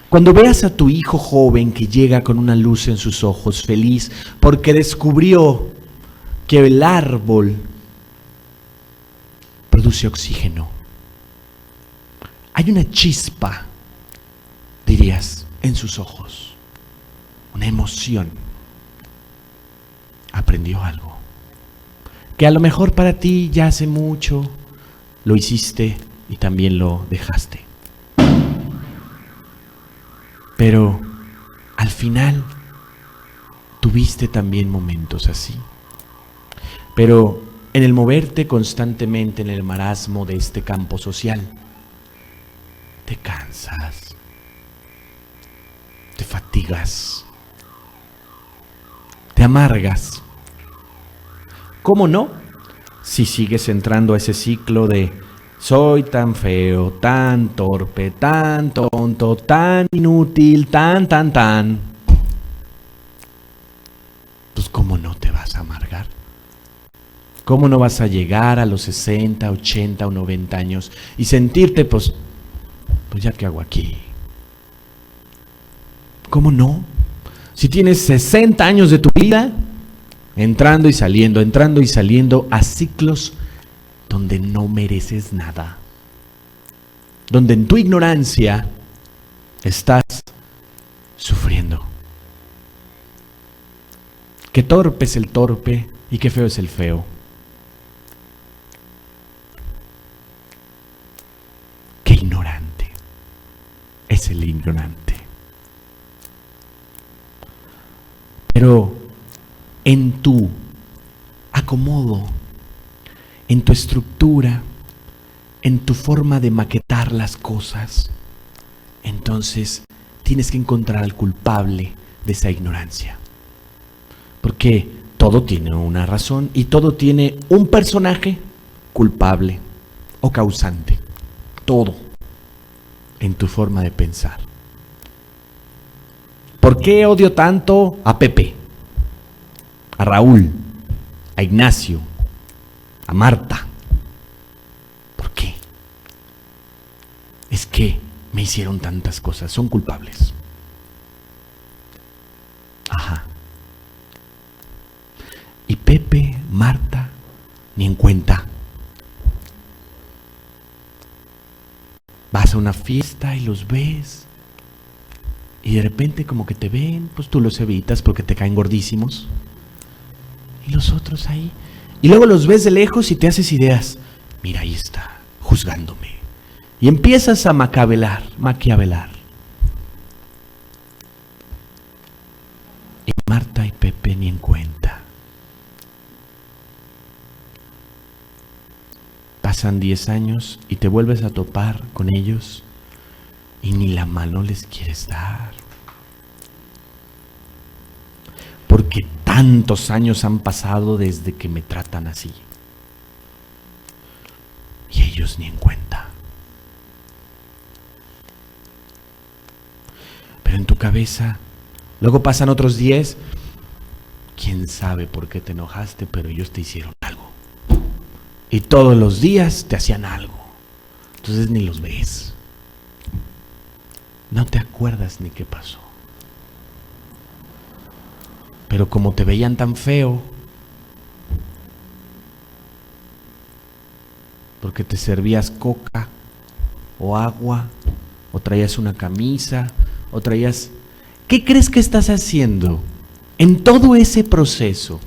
A: Cuando veas a tu hijo joven que llega con una luz en sus ojos, feliz, porque descubrió que el árbol produce oxígeno, hay una chispa, dirías, en sus ojos, una emoción. Aprendió algo que a lo mejor para ti ya hace mucho lo hiciste y también lo dejaste. Pero al final tuviste también momentos así. Pero en el moverte constantemente en el marasmo de este campo social, te cansas, te fatigas, te amargas. ¿Cómo no? Si sigues entrando a ese ciclo de soy tan feo, tan torpe, tan tonto, tan inútil, tan. Pues ¿cómo no te vas a amargar? ¿Cómo no vas a llegar a los 60, 80 o 90 años y sentirte, pues ya qué hago aquí? ¿Cómo no? Si tienes 60 años de tu vida entrando y saliendo a ciclos donde no mereces nada, donde en tu ignorancia estás sufriendo. Qué torpe es el torpe y qué feo es el feo. Qué ignorante es el ignorante. Pero en tu acomodo, en tu estructura, en tu forma de maquetar las cosas, entonces tienes que encontrar al culpable de esa ignorancia. Porque todo tiene una razón y todo tiene un personaje culpable o causante. Todo en tu forma de pensar. ¿Por qué odio tanto a Pepe, a Raúl, a Ignacio, a Marta? ¿Por qué? Es que me hicieron tantas cosas, son culpables. Ajá. Y Pepe, Marta, ni en cuenta. Vas a una fiesta y los ves y de repente como que te ven, pues tú los evitas porque te caen gordísimos. Y los otros ahí. Y luego los ves de lejos y te haces ideas. Mira, ahí está, juzgándome. Y empiezas a maquiavelar. Y Marta y Pepe ni en cuenta. Pasan 10 años y te vuelves a topar con ellos y ni la mano les quieres dar. Porque tantos años han pasado desde que me tratan así. Y ellos ni en cuenta. Pero en tu cabeza, luego pasan otros 10. Quién sabe por qué te enojaste, pero ellos te hicieron algo. Y todos los días te hacían algo. Entonces ni los ves. No te acuerdas ni qué pasó. Pero como te veían tan feo, porque te servías coca o agua o traías una camisa, o traías... ¿Qué crees que estás haciendo en todo ese proceso?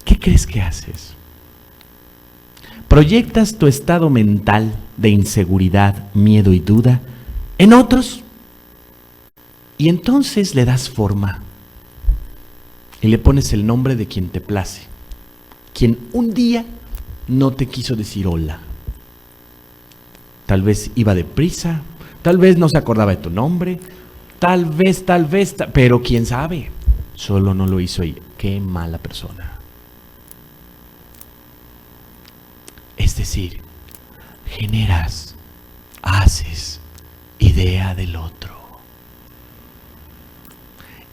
A: ¿Qué crees que haces? Proyectas tu estado mental de inseguridad, miedo y duda en otros y entonces le das forma y le pones el nombre de quien te place, quien un día no te quiso decir hola. Tal vez iba deprisa, tal vez no se acordaba de tu nombre, tal vez, pero quién sabe, solo no lo hizo ella. Qué mala persona. Es decir, generas, haces idea del otro.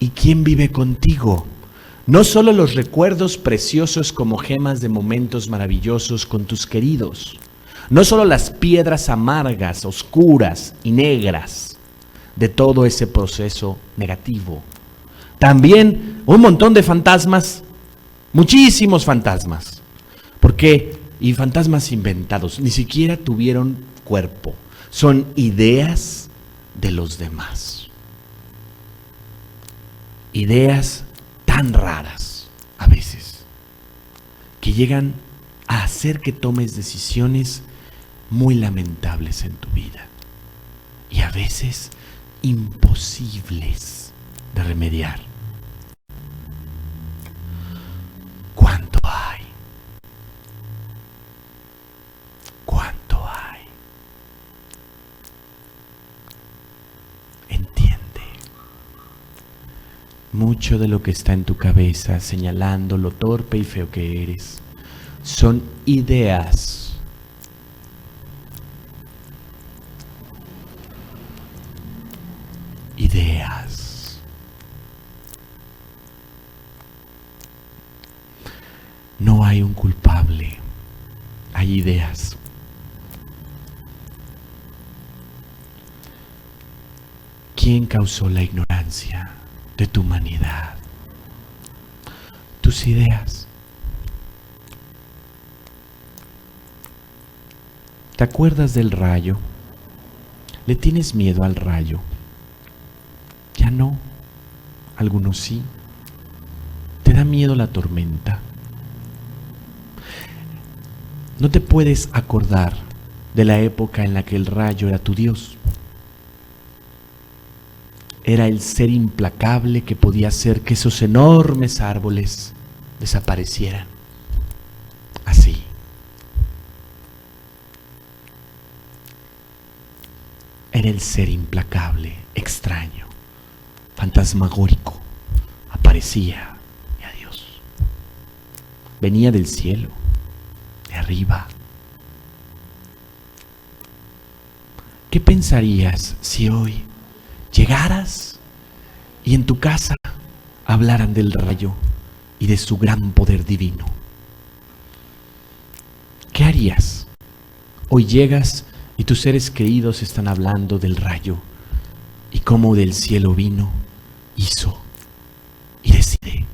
A: ¿Y quién vive contigo? No solo los recuerdos preciosos como gemas de momentos maravillosos con tus queridos, no solo las piedras amargas, oscuras y negras de todo ese proceso negativo, también un montón de fantasmas, muchísimos fantasmas. ¿Por qué? Y fantasmas inventados, ni siquiera tuvieron cuerpo, son ideas de los demás. Ideas tan raras a veces, que llegan a hacer que tomes decisiones muy lamentables en tu vida y a veces imposibles de remediar. ¿Cuánto hay? ¿Cuánto hay? Entiende. Mucho de lo que está en tu cabeza señalando lo torpe y feo que eres son ideas. Ideas. No hay un culpable, hay ideas. ¿Quién causó la ignorancia de tu humanidad? Tus ideas. ¿Te acuerdas del rayo? ¿Le tienes miedo al rayo? Ya no. Algunos sí. ¿Te da miedo la tormenta? No te puedes acordar de la época en la que el rayo era tu Dios. Era el ser implacable que podía hacer que esos enormes árboles desaparecieran. Así. Era el ser implacable, extraño, fantasmagórico. Aparecía y adiós. Venía del cielo, de arriba. ¿Qué pensarías si hoy llegaras y en tu casa hablaran del rayo y de su gran poder divino? ¿Qué harías? Hoy llegas y tus seres queridos están hablando del rayo y cómo del cielo vino, hizo y decide.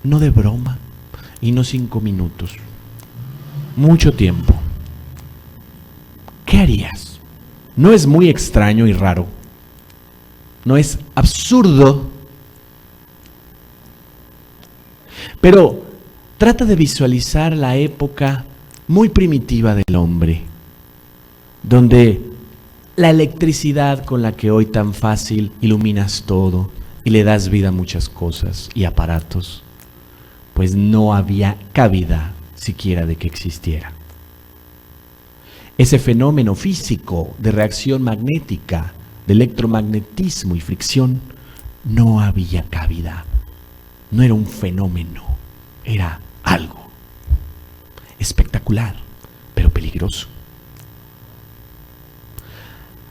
A: No de broma y no 5 minutos, mucho tiempo. ¿Qué harías? ¿No es muy extraño y raro? ¿No es absurdo? Pero trata de visualizar la época muy primitiva del hombre, donde la electricidad con la que hoy tan fácil iluminas todo y le das vida a muchas cosas y aparatos, pues no había cabida siquiera de que existiera. Ese fenómeno físico de reacción magnética, de electromagnetismo y fricción, no había cabida. No era un fenómeno, era algo espectacular, pero peligroso.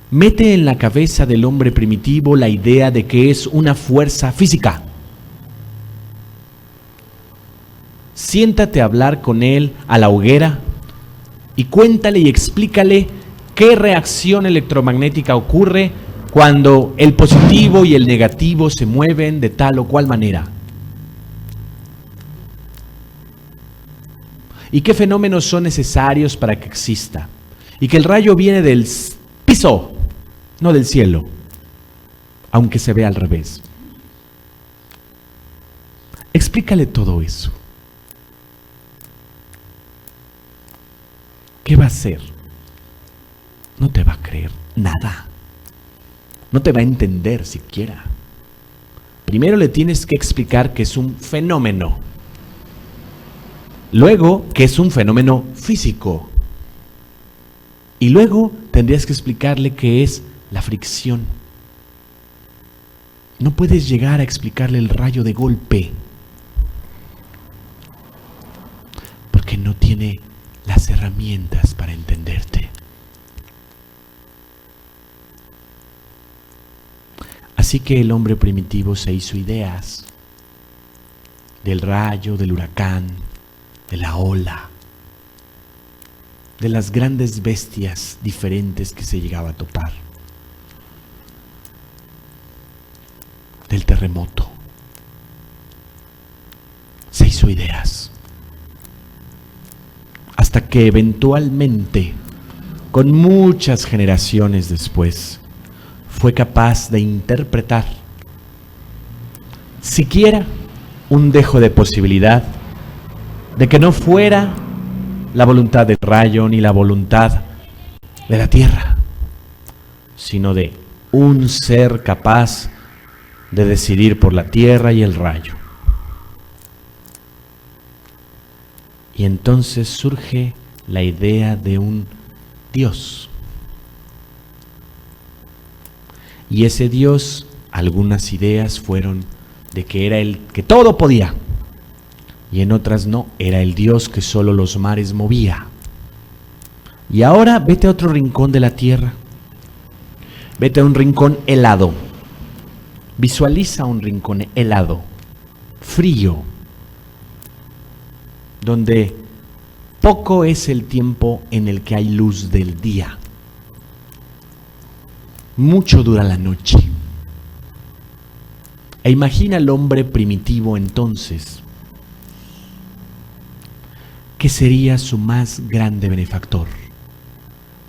A: Mete en la cabeza del hombre primitivo la idea de que es una fuerza física. Siéntate a hablar con él a la hoguera y cuéntale y explícale qué reacción electromagnética ocurre cuando el positivo y el negativo se mueven de tal o cual manera. y qué fenómenos son necesarios para que exista, y que el rayo viene del piso, no del cielo, aunque se vea al revés. Explícale todo eso. ¿Qué va a hacer? No te va a creer nada. No te va a entender siquiera. Primero le tienes que explicar que es un fenómeno. Luego, que es un fenómeno físico. Y luego tendrías que explicarle qué es la fricción. No puedes llegar a explicarle el rayo de golpe, porque no tiene las herramientas para entenderte. Así que el hombre primitivo se hizo ideas del rayo, del huracán, de la ola, de las grandes bestias diferentes que se llegaba a topar, del terremoto. Se hizo ideas. Hasta que eventualmente, con muchas generaciones después, fue capaz de interpretar siquiera un dejo de posibilidad de que no fuera la voluntad del rayo ni la voluntad de la tierra, sino de un ser capaz de decidir por la tierra y el rayo. Y entonces surge la idea de un Dios. Y ese Dios, algunas ideas fueron de que era el que todo podía, y en otras no, era el Dios que solo los mares movía. Y ahora vete a otro rincón de la tierra, vete a un rincón helado, visualiza un rincón helado, frío, donde poco es el tiempo en el que hay luz del día. Mucho dura la noche. E imagina al hombre primitivo entonces, que sería su más grande benefactor,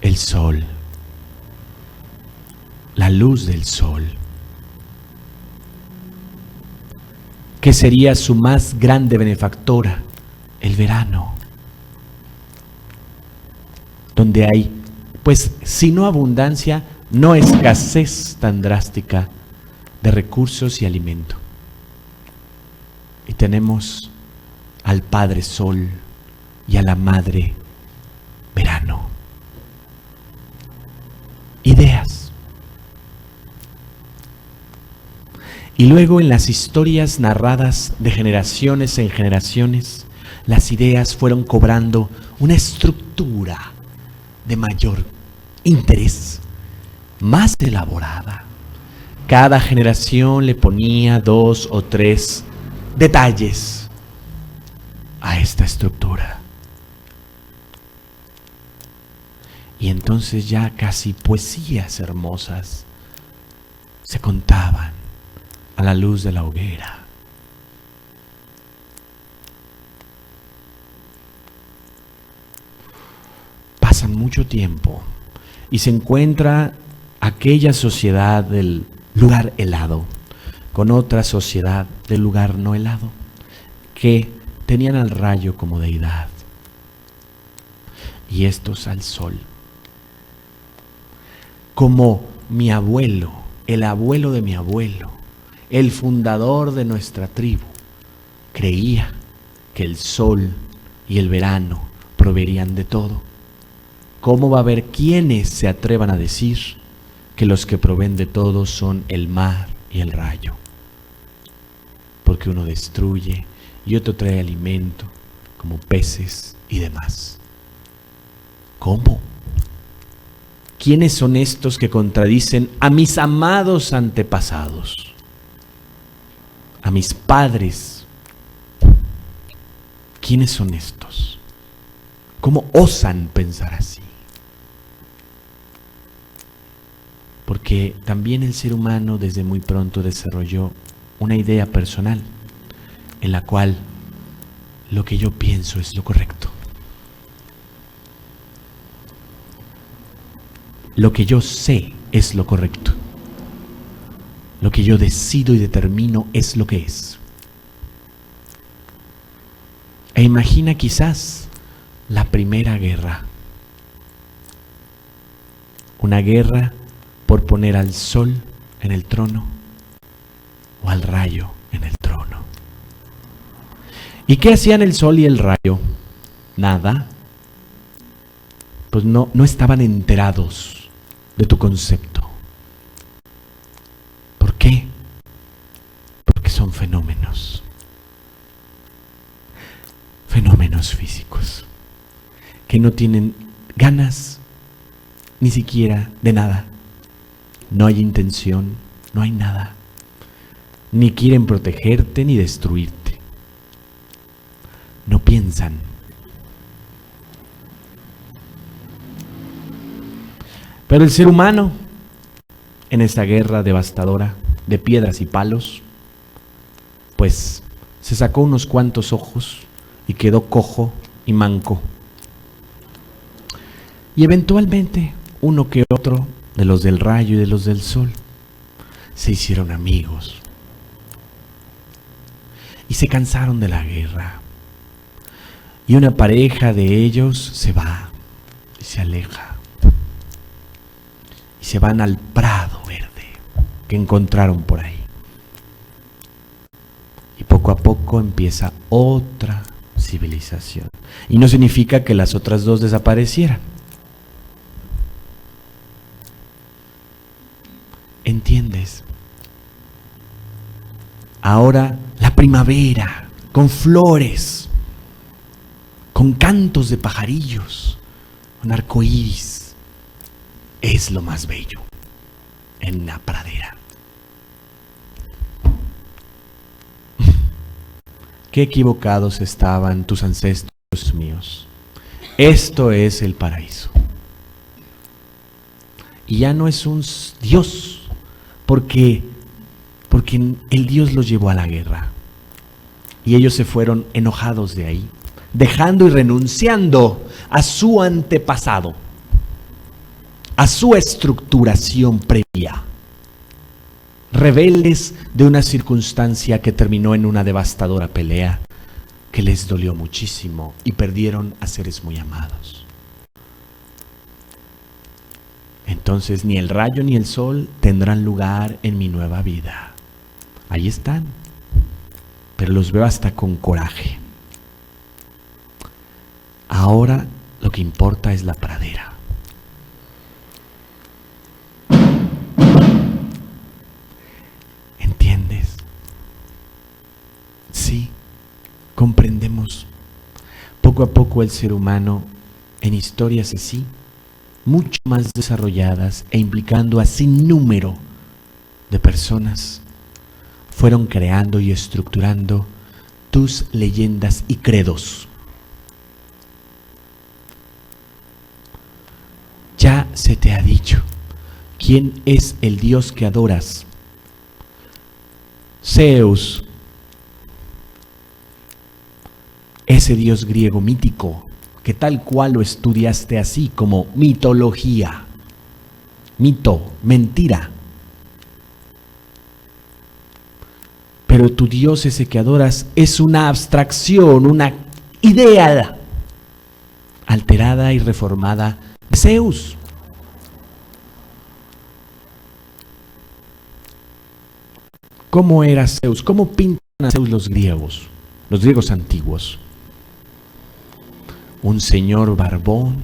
A: el sol, la luz del sol, que sería su más grande benefactora, el verano, donde hay, pues, si no abundancia, no escasez tan drástica de recursos y alimento. Y tenemos al Padre Sol y a la Madre Verano. Ideas. Y luego en las historias narradas de generaciones en generaciones, las ideas fueron cobrando una estructura de mayor interés, más elaborada. Cada generación le ponía 2 o 3 detalles a esta estructura. Y entonces ya casi poesías hermosas se contaban a la luz de la hoguera. Pasan mucho tiempo y se encuentra aquella sociedad del lugar helado con otra sociedad del lugar no helado, que tenían al rayo como deidad y estos al sol. Como mi abuelo, el abuelo de mi abuelo, el fundador de nuestra tribu, creía que el sol y el verano proveerían de todo. ¿Cómo va a haber quienes se atrevan a decir que los que proveen de todo son el mar y el rayo? Porque uno destruye y otro trae alimento, como peces y demás. ¿Cómo? ¿Quiénes son estos que contradicen a mis amados antepasados? A mis padres. ¿Quiénes son estos? ¿Cómo osan pensar así? Porque también el ser humano desde muy pronto desarrolló una idea personal en la cual lo que yo pienso es lo correcto. lo que yo sé es lo correcto. Lo que yo decido y determino es lo que es. E imagina quizás la primera guerra. Una guerra por poner al sol en el trono o al rayo en el trono. ¿Y qué hacían el sol y el rayo? Nada. Pues no estaban enterados de tu concepto. ¿Por qué? Porque son fenómenos. Fenómenos físicos que no tienen ganas ni siquiera de nada. No hay intención, no hay nada. Ni quieren protegerte ni destruirte. No piensan. Pero el ser humano, en esta guerra devastadora de piedras y palos, pues se sacó unos cuantos ojos y quedó cojo y manco. Y eventualmente uno que otro de los del rayo y de los del sol se hicieron amigos y se cansaron de la guerra. Y una pareja de ellos se va y se aleja. Y se van al prado verde que encontraron por ahí. Y poco a poco empieza otra civilización. Y no significa que las otras dos desaparecieran. ¿Entiendes? Ahora la primavera, con flores, con cantos de pajarillos, con arcoíris, es lo más bello en la pradera. Qué equivocados estaban tus ancestros míos. Esto es el paraíso. Y ya no es un Dios, porque el Dios los llevó a la guerra. Y ellos se fueron enojados de ahí, dejando y renunciando a su antepasado, a su estructuración previa, rebeldes de una circunstancia que terminó en una devastadora pelea que les dolió muchísimo y perdieron a seres muy amados. Entonces ni el rayo ni el sol tendrán lugar en mi nueva vida. Ahí están, pero los veo hasta con coraje. Ahora lo que importa es la pradera. ¿Entiendes? Sí, comprendemos. Poco a poco el ser humano, en historias así, mucho más desarrolladas e implicando a sin número de personas, fueron creando y estructurando tus leyendas y credos. Ya se te ha dicho quién es el Dios que adoras. Zeus, ese Dios griego mítico, que tal cual lo estudiaste así como mitología, mito, mentira. Pero tu Dios ese que adoras es una abstracción, una idea alterada y reformada de Zeus. ¿Cómo era Zeus? ¿Cómo pintan a Zeus los griegos antiguos? Un señor barbón,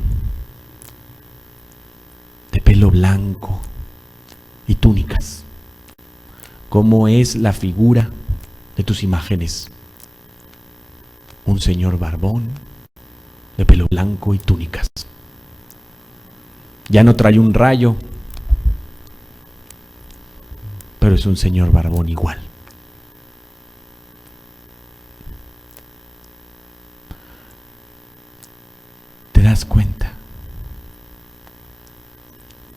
A: de pelo blanco y túnicas. ¿Cómo es la figura de tus imágenes? Un señor barbón, de pelo blanco y túnicas. Ya no trae un rayo, pero es un señor barbón igual. ¿Te das cuenta?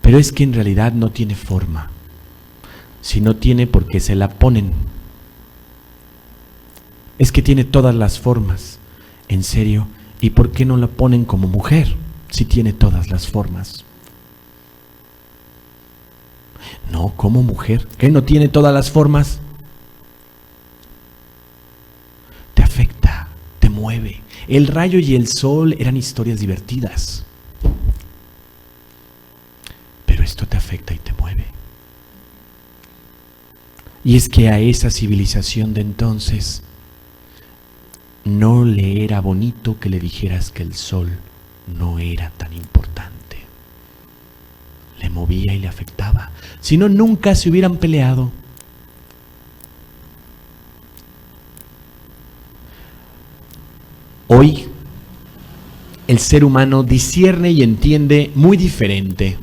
A: Pero es que en realidad no tiene forma. Si no tiene, ¿por qué se la ponen? Es que tiene todas las formas. ¿En serio? ¿Y por qué no la ponen como mujer si tiene todas las formas? No, como mujer, que no tiene todas las formas. Te afecta, te mueve. El rayo y el sol eran historias divertidas. Pero esto te afecta y te mueve. Y es que a esa civilización de entonces no le era bonito que le dijeras que el sol no era tan importante. Le movía y le afectaba. Si no, nunca se hubieran peleado. Hoy, el ser humano discierne y entiende muy diferente.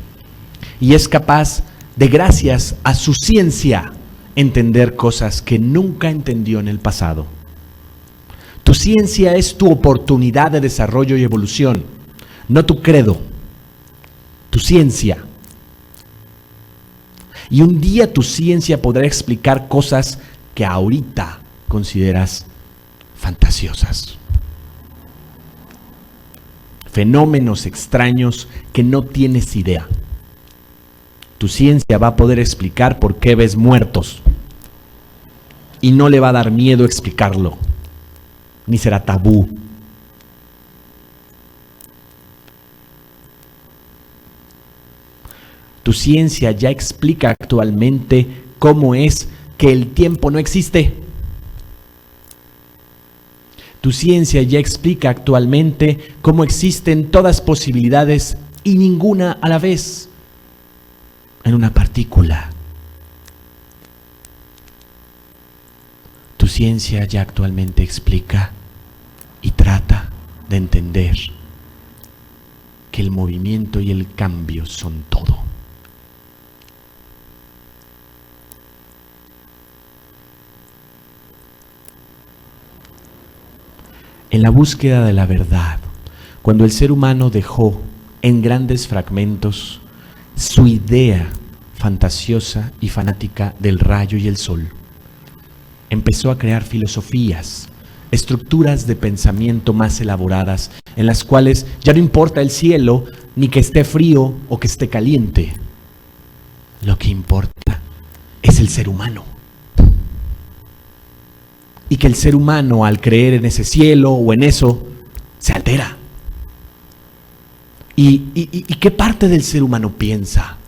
A: Y es capaz de, gracias a su ciencia, entender cosas que nunca entendió en el pasado. Tu ciencia es tu oportunidad de desarrollo y evolución, no tu credo, tu ciencia. Y un día tu ciencia podrá explicar cosas que ahorita consideras fantasiosas. Fenómenos extraños que no tienes idea. Tu ciencia va a poder explicar por qué ves muertos. Y no le va a dar miedo explicarlo. Ni será tabú. Tu ciencia ya explica actualmente cómo es que el tiempo no existe. Tu ciencia ya explica actualmente cómo existen todas posibilidades y ninguna a la vez en una partícula. Tu ciencia ya actualmente explica y trata de entender que el movimiento y el cambio son todo. En la búsqueda de la verdad, cuando el ser humano dejó en grandes fragmentos su idea fantasiosa y fanática del rayo y el sol, empezó a crear filosofías, estructuras de pensamiento más elaboradas, en las cuales ya no importa el cielo, ni que esté frío o que esté caliente. Lo que importa es el ser humano. Y que el ser humano, al creer en ese cielo o en eso, se altera. ¿Y qué parte del ser humano piensa?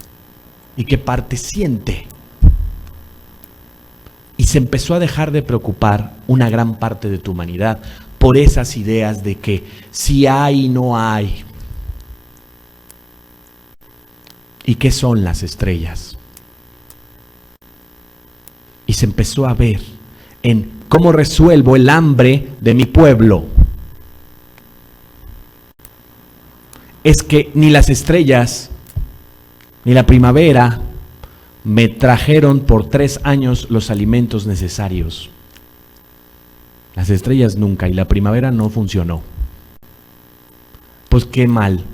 A: ¿Y qué parte siente? Y se empezó a dejar de preocupar una gran parte de tu humanidad por esas ideas de que si hay, no hay. ¿Y qué son las estrellas? Y se empezó a ver en cómo resuelvo el hambre de mi pueblo. Es que ni las estrellas, ni la primavera me trajeron por 3 años los alimentos necesarios. Las estrellas nunca, y la primavera no funcionó. Pues qué mal.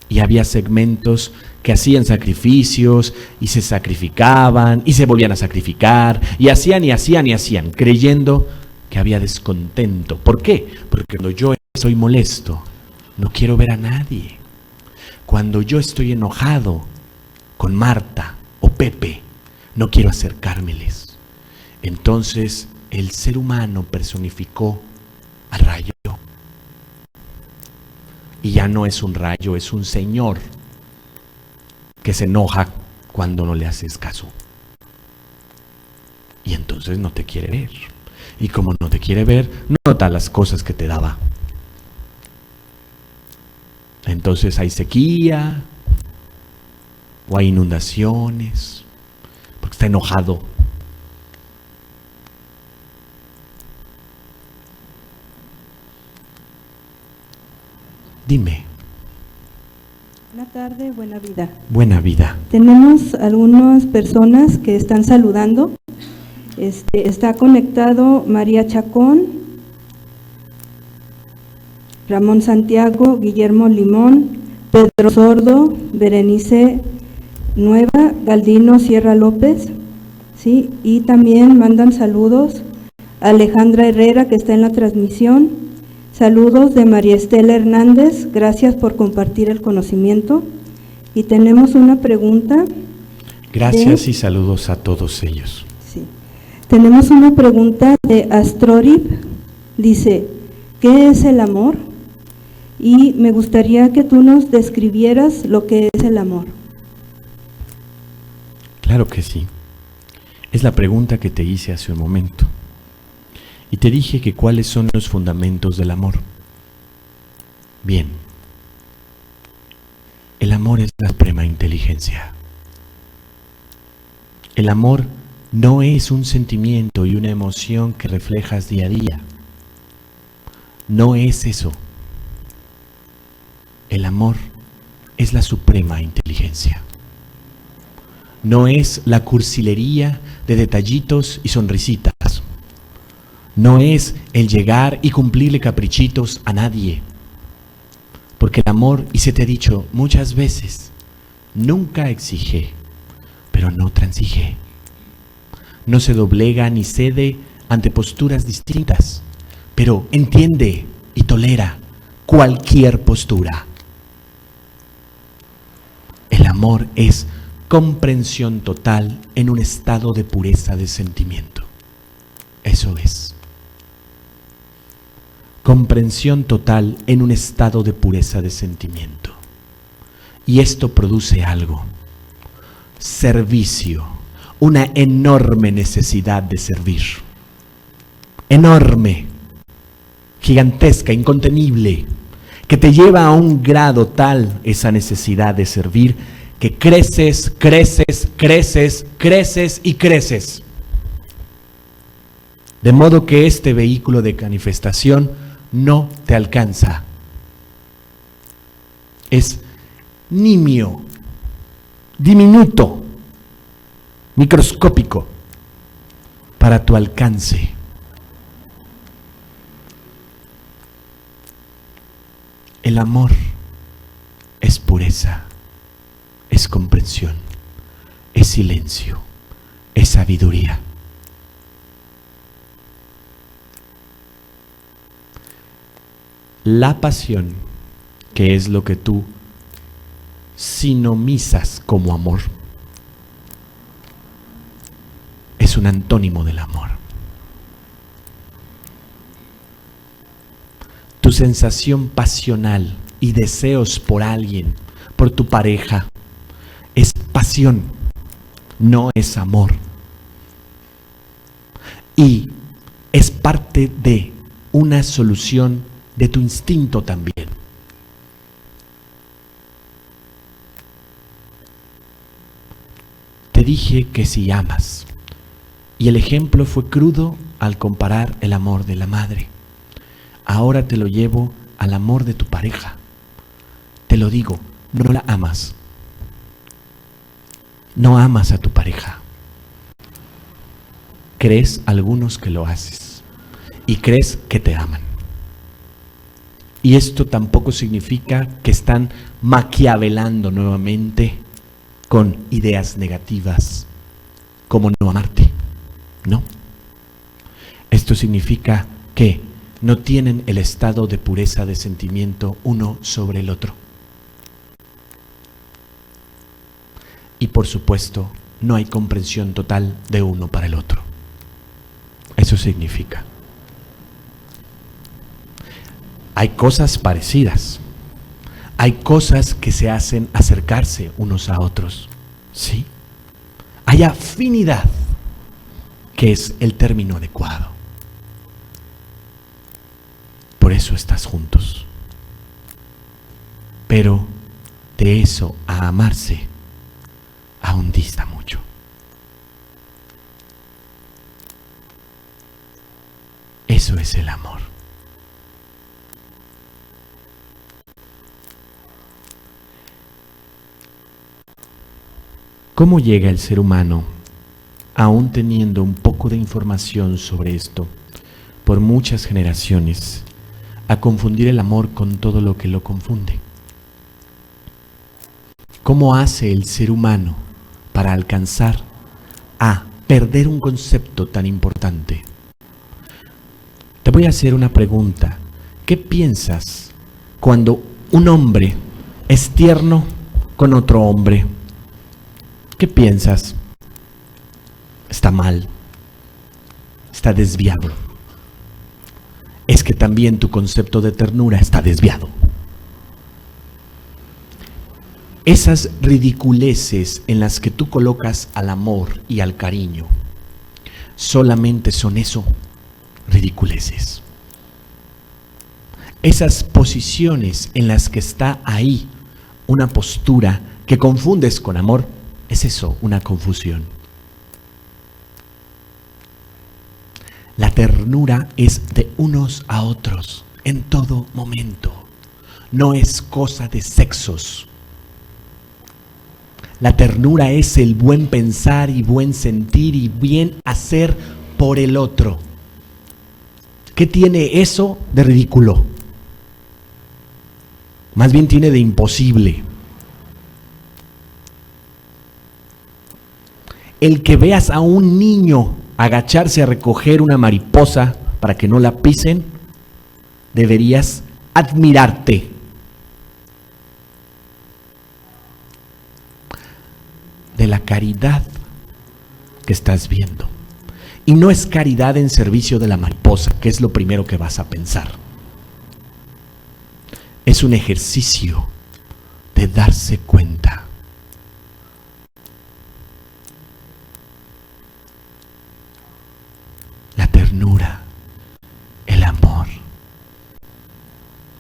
A: Y había segmentos que hacían sacrificios y se sacrificaban y se volvían a sacrificar y hacían, creyendo que había descontento. ¿Por qué? Porque cuando yo estoy molesto, no quiero ver a nadie. Cuando yo estoy enojado con Marta o Pepe, no quiero acercármeles. Entonces el ser humano personificó al rayo. Y ya no es un rayo, es un señor que se enoja cuando no le haces caso. Y entonces no te quiere ver. Y como no te quiere ver, no nota las cosas que te daba. Entonces hay sequía, o hay inundaciones, porque está enojado. Dime.
B: Buena tarde, buena vida.
A: Buena vida.
B: Tenemos algunas personas que están saludando. Está conectado María Chacón, Ramón Santiago, Guillermo Limón, Pedro Sordo, Berenice Nueva, Galdino Sierra López, ¿sí? Y también mandan saludos a Alejandra Herrera, que está en la transmisión. Saludos de María Estela Hernández, gracias por compartir el conocimiento. Y tenemos una pregunta.
A: Gracias y saludos a todos ellos.
B: Sí. Tenemos una pregunta de Astrorib. Dice, ¿qué es el amor? Y me gustaría que tú nos describieras lo que es el amor.
A: Claro que sí. Es la pregunta que te hice hace un momento. Y te dije que cuáles son los fundamentos del amor. Bien. El amor es la suprema inteligencia. El amor no es un sentimiento y una emoción que reflejas día a día. No es eso. El amor es la suprema inteligencia. No es la cursilería de detallitos y sonrisitas. No es el llegar y cumplirle caprichitos a nadie. Porque el amor, y se te ha dicho muchas veces, nunca exige, pero no transige. No se doblega ni cede ante posturas distintas, pero entiende y tolera cualquier postura. El amor es comprensión total en un estado de pureza de sentimiento. Eso es. Comprensión total en un estado de pureza de sentimiento. Y esto produce algo. Servicio. Una enorme necesidad de servir. Enorme. Gigantesca, incontenible. Que te lleva a un grado tal esa necesidad de servir que creces, creces, creces, creces y creces. De modo que este vehículo de manifestación no te alcanza. Es nimio, diminuto, microscópico para tu alcance. El amor es pureza, es comprensión, es silencio, es sabiduría. La pasión, que es lo que tú sinonimizas como amor, es un antónimo del amor. Tu sensación pasional y deseos por alguien, por tu pareja, es pasión, no es amor. Y es parte de una solución de tu instinto también. Te dije que si amas, y el ejemplo fue crudo al comparar el amor de la madre. Ahora te lo llevo al amor de tu pareja. Te lo digo, no la amas. No amas a tu pareja. Crees algunos que lo haces y crees que te aman. Y esto tampoco significa que están maquiavelando nuevamente con ideas negativas como no amarte. No. Esto significa que no tienen el estado de pureza de sentimiento uno sobre el otro. Y por supuesto, no hay comprensión total de uno para el otro. Eso significa. Hay cosas parecidas. Hay cosas que se hacen acercarse unos a otros. ¿Sí? Hay afinidad, que es el término adecuado. Por eso estás juntos. Pero de eso a amarse, aún dista mucho. Eso es el amor. ¿Cómo llega el ser humano, aún teniendo un poco de información sobre esto, por muchas generaciones, a confundir el amor con todo lo que lo confunde? ¿Cómo hace el ser humano para alcanzar a perder un concepto tan importante? Te voy a hacer una pregunta. ¿Qué piensas cuando un hombre es tierno con otro hombre? ¿Qué piensas? Está mal, está desviado. Es que también tu concepto de ternura está desviado. Esas ridiculeces en las que tú colocas al amor y al cariño solamente son eso, ridiculeces. Esas posiciones en las que está ahí una postura que confundes con amor, es eso, una confusión. La ternura es de unos a otros en todo momento. No es cosa de sexos. La ternura es el buen pensar y buen sentir y bien hacer por el otro. ¿Qué tiene eso de ridículo? Más bien tiene de imposible. El que veas a un niño agacharse a recoger una mariposa para que no la pisen, deberías admirarte. De la caridad que estás viendo. Y no es caridad en servicio de la mariposa, que es lo primero que vas a pensar. Es un ejercicio de darse cuenta. La ternura, el amor,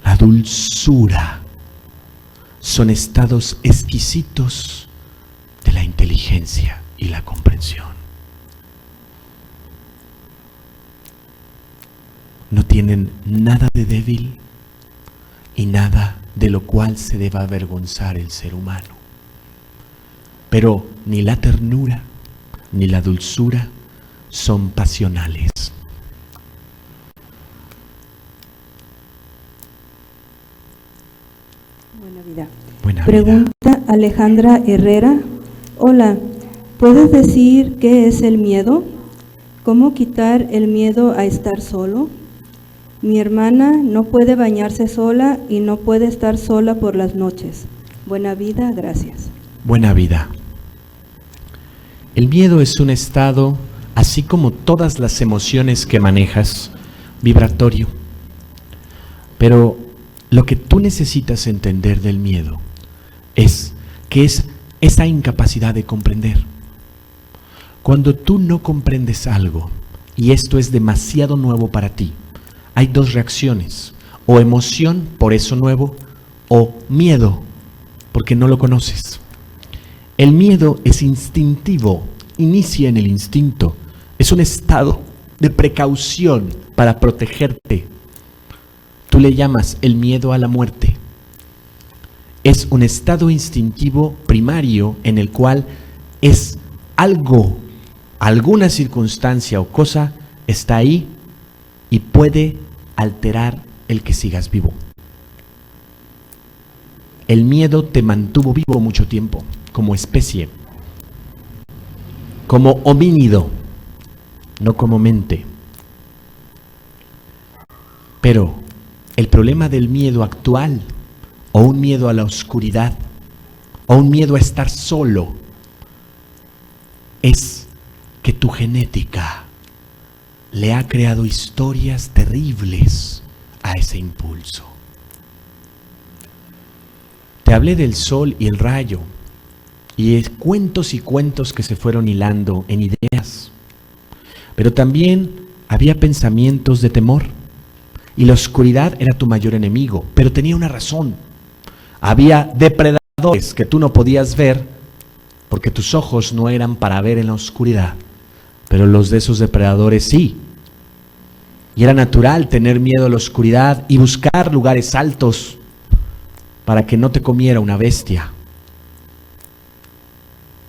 A: la dulzura son estados exquisitos de la inteligencia y la comprensión. No tienen nada de débil y nada de lo cual se deba avergonzar el ser humano. Pero ni la ternura ni la dulzura son pasionales.
B: Buena vida.
A: Buena
B: Pregunta
A: vida.
B: Alejandra Herrera. Hola, ¿puedes decir qué es el miedo? ¿Cómo quitar el miedo a estar solo? Mi hermana no puede bañarse sola y no puede estar sola por las noches. Buena vida, gracias.
A: Buena vida. El miedo es un estado, así como todas las emociones que manejas, vibratorio. Pero lo que tú necesitas entender del miedo es que es esa incapacidad de comprender. Cuando tú no comprendes algo y esto es demasiado nuevo para ti, hay dos reacciones: o emoción por eso nuevo, o miedo porque no lo conoces. El miedo es instintivo, inicia en el instinto, es un estado de precaución para protegerte. Tú le llamas el miedo a la muerte. Es un estado instintivo primario en el cual es algo, alguna circunstancia o cosa está ahí y puede alterar el que sigas vivo. El miedo te mantuvo vivo mucho tiempo como especie, como homínido, no como mente. Pero el problema del miedo actual, o un miedo a la oscuridad, o un miedo a estar solo, es que tu genética le ha creado historias terribles a ese impulso. Te hablé del sol y el rayo, y cuentos y cuentos que se fueron hilando en ideas, pero también había pensamientos de temor, y la oscuridad era tu mayor enemigo, pero tenía una razón. Había depredadores que tú no podías ver porque tus ojos no eran para ver en la oscuridad, pero los de esos depredadores sí. Y era natural tener miedo a la oscuridad y buscar lugares altos para que no te comiera una bestia.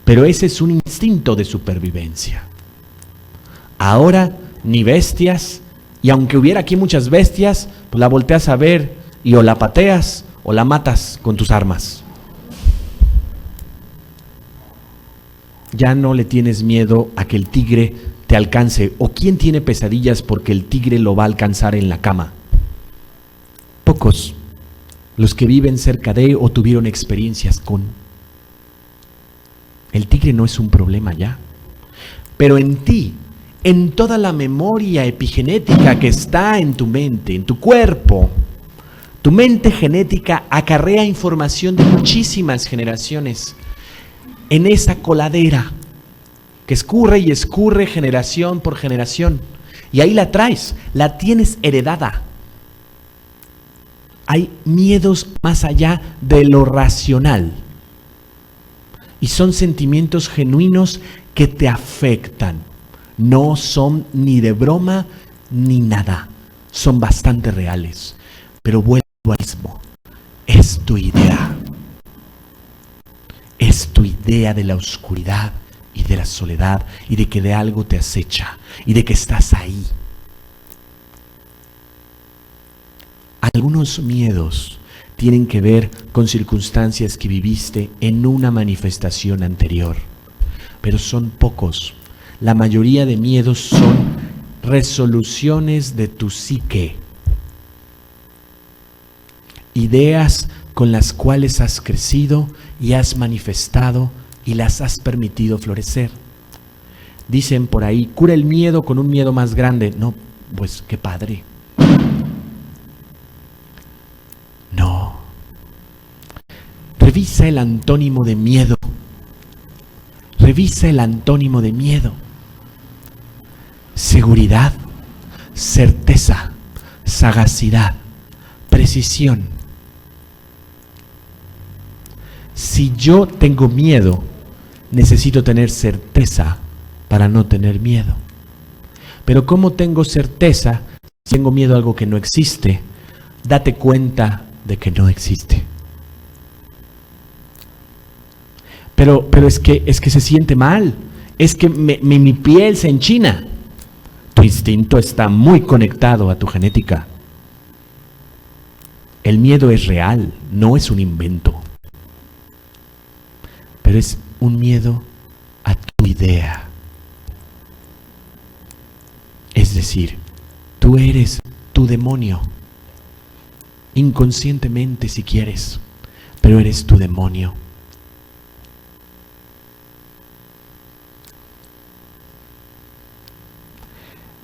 A: Pero ese es un instinto de supervivencia. Ahora ni bestias, y aunque hubiera aquí muchas bestias, pues la volteas a ver y o la pateas o la matas con tus armas. Ya no le tienes miedo a que el tigre te alcance, o quién tiene pesadillas porque el tigre lo va a alcanzar en la cama. Pocos los que viven cerca de o tuvieron experiencias con. El tigre no es un problema ya. Pero en ti, en toda la memoria epigenética que está en tu mente, en tu cuerpo, tu mente genética acarrea información de muchísimas generaciones en esa coladera que escurre y escurre generación por generación. Y ahí la traes, la tienes heredada. Hay miedos más allá de lo racional. Y son sentimientos genuinos que te afectan. No son ni de broma ni nada. Son bastante reales. Pero vuelvo al mismo. Es tu idea. Es tu idea de la oscuridad y de la soledad y de que de algo te acecha y de que estás ahí. Algunos miedos tienen que ver con circunstancias que viviste en una manifestación anterior, pero son pocos. La mayoría de miedos son resoluciones de tu psique, ideas con las cuales has crecido y has manifestado y las has permitido florecer. Dicen por ahí, cura el miedo con un miedo más grande. No, pues qué padre. No. Revisa el antónimo de miedo. Revisa el antónimo de miedo. Seguridad, certeza, sagacidad, precisión. Si yo tengo miedo, necesito tener certeza para no tener miedo. Pero ¿cómo tengo certeza si tengo miedo a algo que no existe? Date cuenta de que no existe. Pero es que se siente mal. Es que mi piel se enchina. Tu instinto está muy conectado a tu genética. El miedo es real, no es un invento. Pero es un miedo a tu idea. Es decir, tú eres tu demonio. Inconscientemente si quieres, pero eres tu demonio.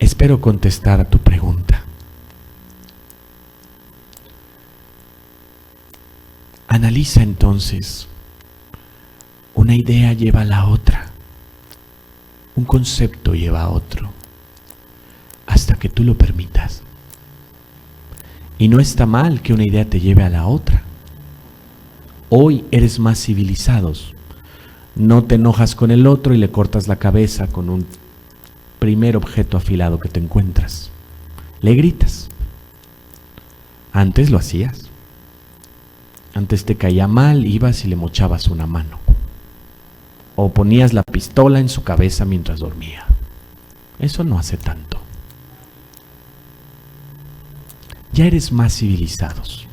A: Espero contestar a tu pregunta. Analiza entonces. Una idea lleva a la otra. Un concepto lleva a otro. Hasta que tú lo permitas. Y no está mal que una idea te lleve a la otra. Hoy eres más civilizados. No te enojas con el otro y le cortas la cabeza con un primer objeto afilado que te encuentras. Le gritas. Antes lo hacías. Antes te caía mal, ibas y le mochabas una mano. O ponías la pistola en su cabeza mientras dormía. Eso no hace tanto. Ya eres más civilizados,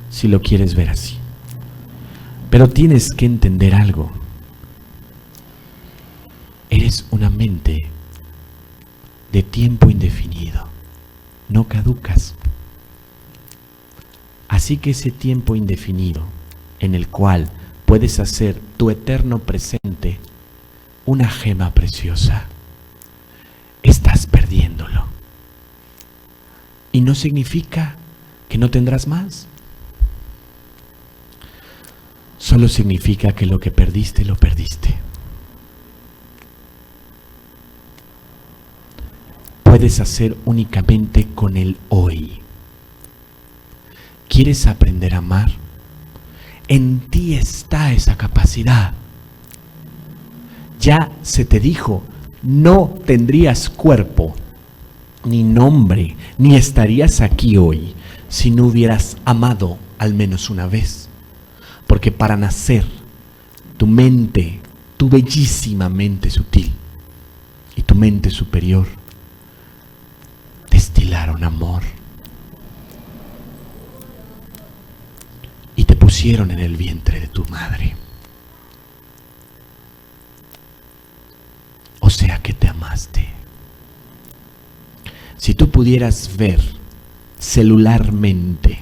A: si lo quieres ver así. Pero tienes que entender algo. Eres una mente de tiempo indefinido. No caducas. Así que ese tiempo indefinido, en el cual puedes hacer tu eterno presente una gema preciosa, estás perdiéndolo. Y no significa que no tendrás más. Solo significa que lo que perdiste, lo perdiste. Puedes hacer únicamente con el hoy. ¿Quieres aprender a amar? En ti está esa capacidad. Ya se te dijo, no tendrías cuerpo, ni nombre, ni estarías aquí hoy si no hubieras amado al menos una vez. Porque para nacer, tu mente, tu bellísima mente sutil y tu mente superior destilaron amor y te pusieron en el vientre de tu madre. O sea que te amaste. Si tú pudieras ver celularmente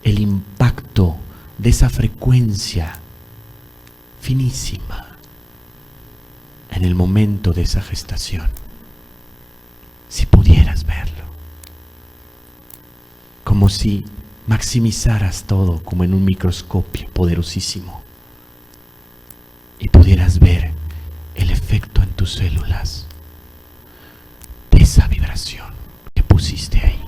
A: el impacto de esa frecuencia finísima en el momento de esa gestación. Si pudieras verlo, como si maximizaras todo como en un microscopio poderosísimo y pudieras ver el efecto en tus células de esa vibración que pusiste ahí.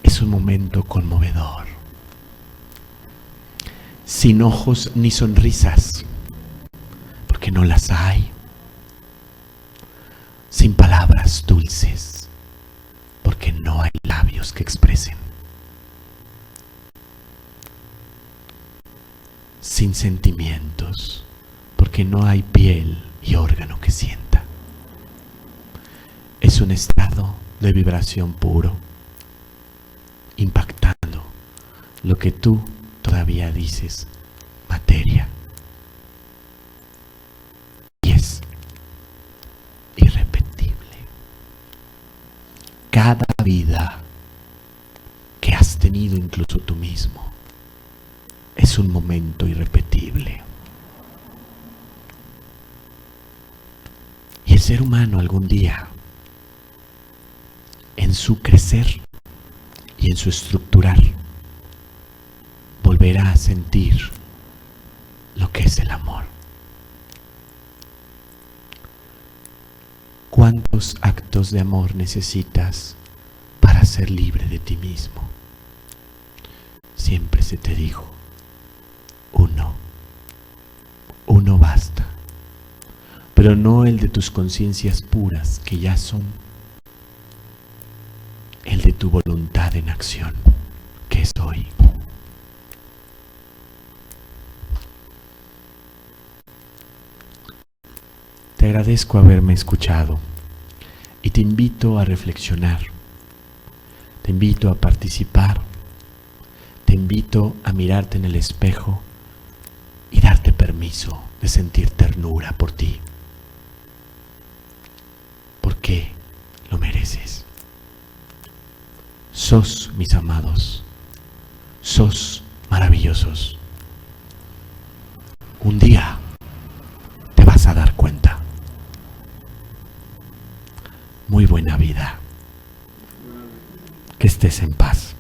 A: Es un momento conmovedor, sin ojos ni sonrisas, porque no las hay, sin palabras dulces, porque no hay labios que expresen, sin sentimientos, porque no hay piel y órgano que sienta. Es un estado de vibración puro, impactando lo que tú todavía dices materia. Y es irrepetible. Cada vida que has tenido, incluso tú mismo, es un momento irrepetible. Y el ser humano algún día, en su crecer y en su estructurar, volverá a sentir lo que es el amor. ¿Cuántos actos de amor necesitas para ser libre de ti mismo? Siempre se te dijo, uno basta, pero no el de tus conciencias puras, que ya son el de tu voluntad en acción, que es hoy. Te agradezco haberme escuchado y te invito a reflexionar, te invito a participar, te invito a mirarte en el espejo y darte permiso de sentir ternura por ti, porque lo mereces. Sos, mis amados, sos maravillosos. Un día te vas a dar cuenta. Muy buena vida. Que estés en paz.